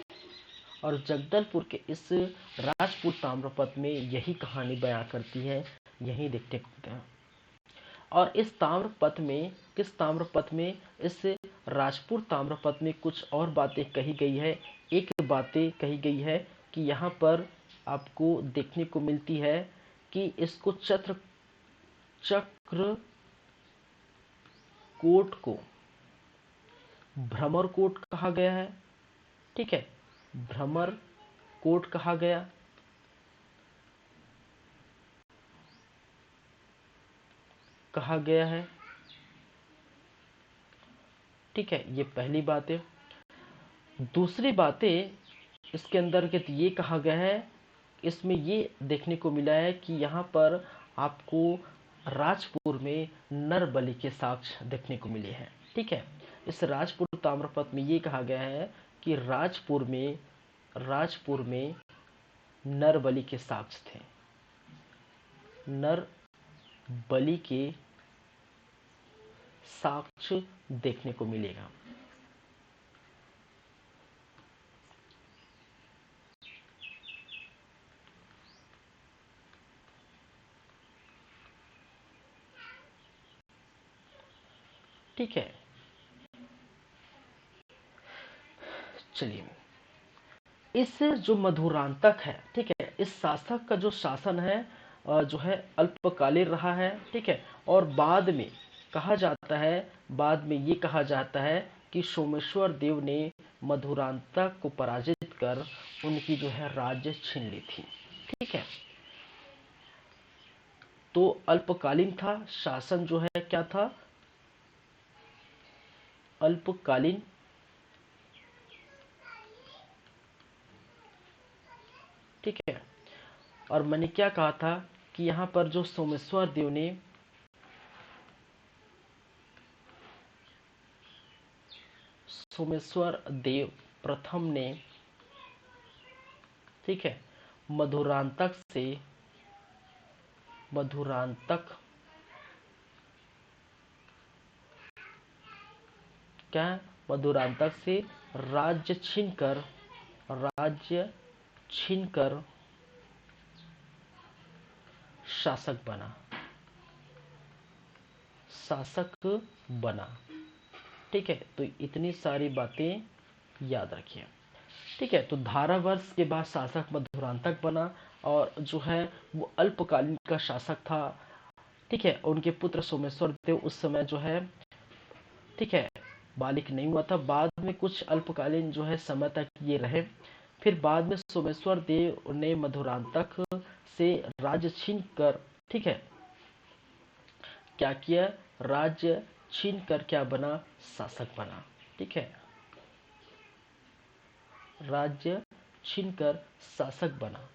और जगदलपुर के इस राजपूत ताम्रपत्र में यही कहानी बयां करती है, यही देखते हैं। और इस ताम्रपत्र में, किस ताम्रपत्र में? इस राजपूत ताम्रपत्र में कुछ और बातें कही गई है। एक बातें कही गई है कि यहाँ पर आपको देखने को मिलती है कि इसको चक्रकोट को भ्रमरकोट कहा गया है। ठीक है, भ्रमरकोट कहा गया, है। ठीक है, ये पहली बात है। दूसरी बातें इसके अंदर के ये कहा गया है, इसमें ये देखने को मिला है कि यहाँ पर आपको राजपुर में नर बलि के साक्ष्य देखने को मिले हैं। ठीक है, इस राजपुर ताम्रपत्र में ये कहा गया है कि राजपुर में नर बलि के साक्ष्य थे। नर बलि के साक्ष्य देखने को मिलेगा। ठीक है, चलिए, इस जो मधुरांतक है, ठीक है, इस शासक का जो शासन है जो है अल्पकालीन रहा है। ठीक है, और बाद में कहा जाता है, बाद में ये कहा जाता है कि सोमेश्वर देव ने मधुरांतक को पराजित कर उनकी जो है राज्य छीन ली थी। ठीक है, तो अल्पकालीन था, शासन जो है क्या था, अल्पकालीन। ठीक है, और मैंने क्या कहा था कि यहाँ पर जो सोमेश्वर देव ने सोमेश्वर देव प्रथम ने, ठीक है, मधुरांतक से, मधुरांतक क्या, मधुरांतक से राज्य छीनकर, राज्य छीनकर शासक बना, शासक बना। ठीक है, तो इतनी सारी बातें याद रखिए। ठीक है, तो धारावर्ष के बाद शासक मधुरांतक बना, और जो है वो अल्पकालीन का शासक था। ठीक है, उनके पुत्र सोमेश्वर देव उस समय जो है, ठीक है, बालिक नहीं हुआ था। बाद में कुछ अल्पकालीन जो है समय तक ये रहे। फिर बाद में सोमेश्वर देव ने मधुरांतक से राज्य छीन कर, ठीक है, क्या किया, राज्य छीन कर क्या बना, शासक बना। ठीक है, राज्य छीनकर शासक बना।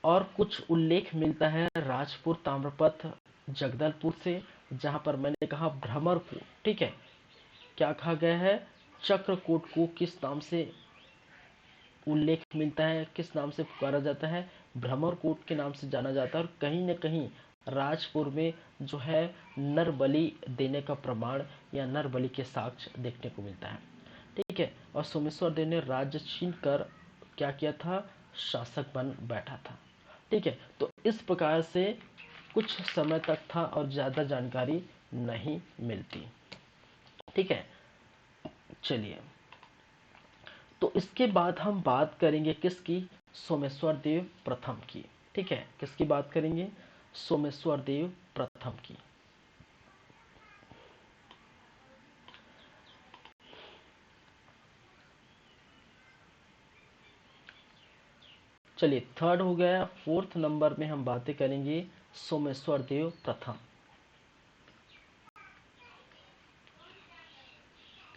और कुछ उल्लेख मिलता है राजपुर, ताम्रपत्र, जगदलपुर से, जहां पर मैंने कहा भ्रमर को, ठीक है, क्या कहा गया है, चक्रकूट को किस नाम से उल्लेख मिलता है, किस नाम से पुकारा जाता है, भ्रमरकोट के नाम से जाना जाता है। और कहीं न कहीं राजपुर में जो है नर बलि देने का प्रमाण या नर बलि के साक्ष्य देखने को मिलता है। ठीक है, और सोमेश्वर देव ने राज्य छीन कर क्या किया था, शासक बन बैठा था। ठीक है, तो इस प्रकार से कुछ समय तक था और ज़्यादा जानकारी नहीं मिलती। ठीक है, चलिए, तो इसके बाद हम बात करेंगे किसकी, सोमेश्वर देव प्रथम की। ठीक है, किसकी बात करेंगे, सोमेश्वर देव प्रथम की। चलिए, थर्ड हो गया। फोर्थ नंबर में हम बातें करेंगे सोमेश्वर देव प्रथम,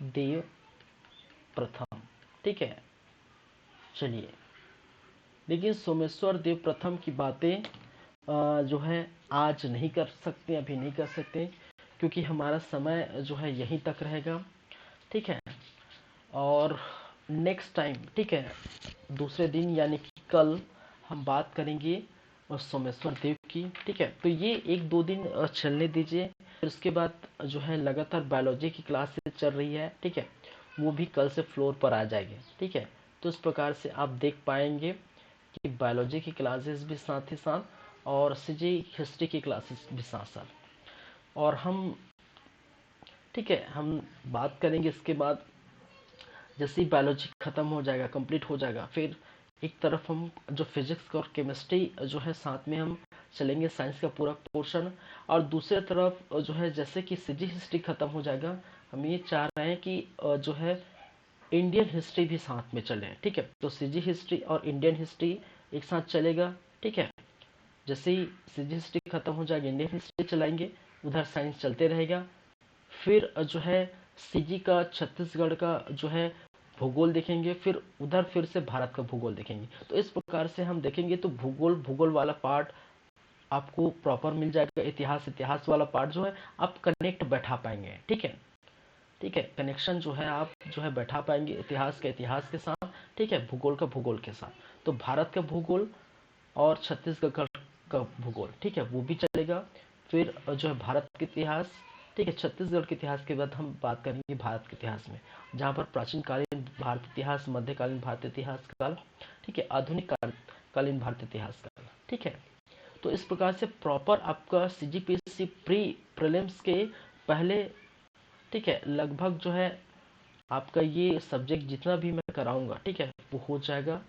देव प्रथम। ठीक है, चलिए, लेकिन सोमेश्वर देव प्रथम की बातें जो है आज नहीं कर सकते, अभी नहीं कर सकते, क्योंकि हमारा समय जो है यहीं तक रहेगा। ठीक है, और नेक्स्ट टाइम, ठीक है, दूसरे दिन यानी कि कल हम बात करेंगे सोमेश्वर देव की। ठीक है, तो ये एक दो दिन चलने दीजिए, फिर उसके बाद जो है लगातार बायोलॉजी की क्लासेस चल रही है। ठीक है, वो भी कल से फ्लोर पर आ जाएंगे। ठीक है, तो इस प्रकार से आप देख पाएंगे कि बायोलॉजी की क्लासेस भी साथ ही साथ और सीजी हिस्ट्री की क्लासेस भी साथ साथ। और हम, ठीक है, हम बात करेंगे इसके बाद, जैसे ही बायोलॉजी खत्म हो जाएगा, कंप्लीट हो जाएगा, फिर एक तरफ हम जो फिजिक्स और केमिस्ट्री जो है साथ में हम चलेंगे, साइंस का पूरा पोर्शन। और दूसरी तरफ जो है जैसे कि सीजी हिस्ट्री खत्म हो जाएगा, हम ये चाह रहे हैं कि जो है इंडियन हिस्ट्री भी साथ में चले। ठीक है, तो सीजी हिस्ट्री और इंडियन हिस्ट्री एक साथ चलेगा। ठीक है, जैसे ही सीजी हिस्ट्री खत्म हो जाएगी, इंडियन हिस्ट्री चलाएंगे, उधर साइंस चलते रहेगा। फिर जो है सीजी का छत्तीसगढ़ का जो है भूगोल देखेंगे, फिर उधर फिर से भारत का भूगोल देखेंगे। तो इस प्रकार से हम देखेंगे तो भूगोल, भूगोल वाला पार्ट आपको प्रॉपर मिल जाएगा। इतिहास, इतिहास वाला पार्ट जो है आप कनेक्ट बैठा पाएंगे। ठीक है, ठीक है, कनेक्शन जो है आप जो है बैठा पाएंगे इतिहास के इतिहास के साथ। ठीक है, भूगोल का भूगोल के साथ। तो भारत का भूगोल और छत्तीसगढ़ का भूगोल, ठीक है, वो भी चलेगा। फिर जो है भारत के इतिहास, ठीक है, छत्तीसगढ़ के इतिहास के बाद हम बात करेंगे भारत के इतिहास में, जहाँ पर प्राचीन कालीन भारत इतिहास, मध्यकालीन भारत इतिहास काल, ठीक है, आधुनिक कालीन भारत इतिहास काल। ठीक है, तो इस प्रकार से प्रॉपर आपका सीजीपीएससी प्री प्रीलिम्स के पहले, ठीक है, लगभग जो है आपका ये सब्जेक्ट जितना भी मैं कराऊंगा, ठीक है, वो हो जाएगा।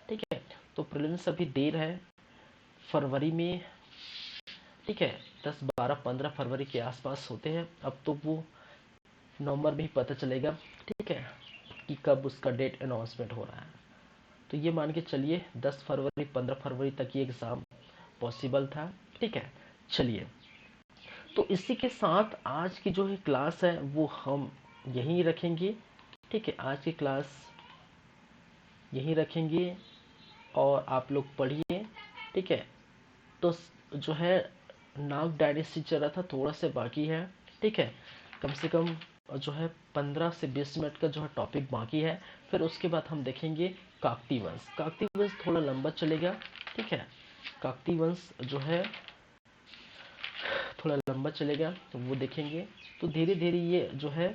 ठीक है, तो प्रीलिम्स अभी देर है, फरवरी में, ठीक है, 10, 12, 15 फरवरी के आसपास होते हैं। अब तो वो नवंबर में ही पता चलेगा, ठीक है, कि कब उसका डेट अनाउंसमेंट हो रहा है। तो ये मान के चलिए 10 फरवरी, 15 फरवरी तक ये एग्ज़ाम पॉसिबल था। ठीक है, चलिए, तो इसी के साथ आज की जो है क्लास है वो हम यहीं रखेंगे। ठीक है, आज की क्लास यहीं रखेंगे और आप लोग पढ़िए। ठीक है, तो जो है नाक डायनेस्टी चल रहा था, थोड़ा सा बाकी है। ठीक है, कम से कम जो है 15 से 20 मिनट का जो है टॉपिक बाकी है। फिर उसके बाद हम देखेंगे काकती वंश। काकती वंश थोड़ा लंबा चलेगा। ठीक है, काकती वंश जो है थोड़ा लंबा चलेगा, तो वो देखेंगे। तो धीरे धीरे ये जो है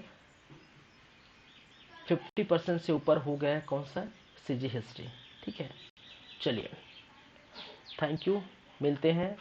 50% से ऊपर हो गया है कौन सा, सीजी हिस्ट्री। ठीक है, चलिए, थैंक यू, मिलते हैं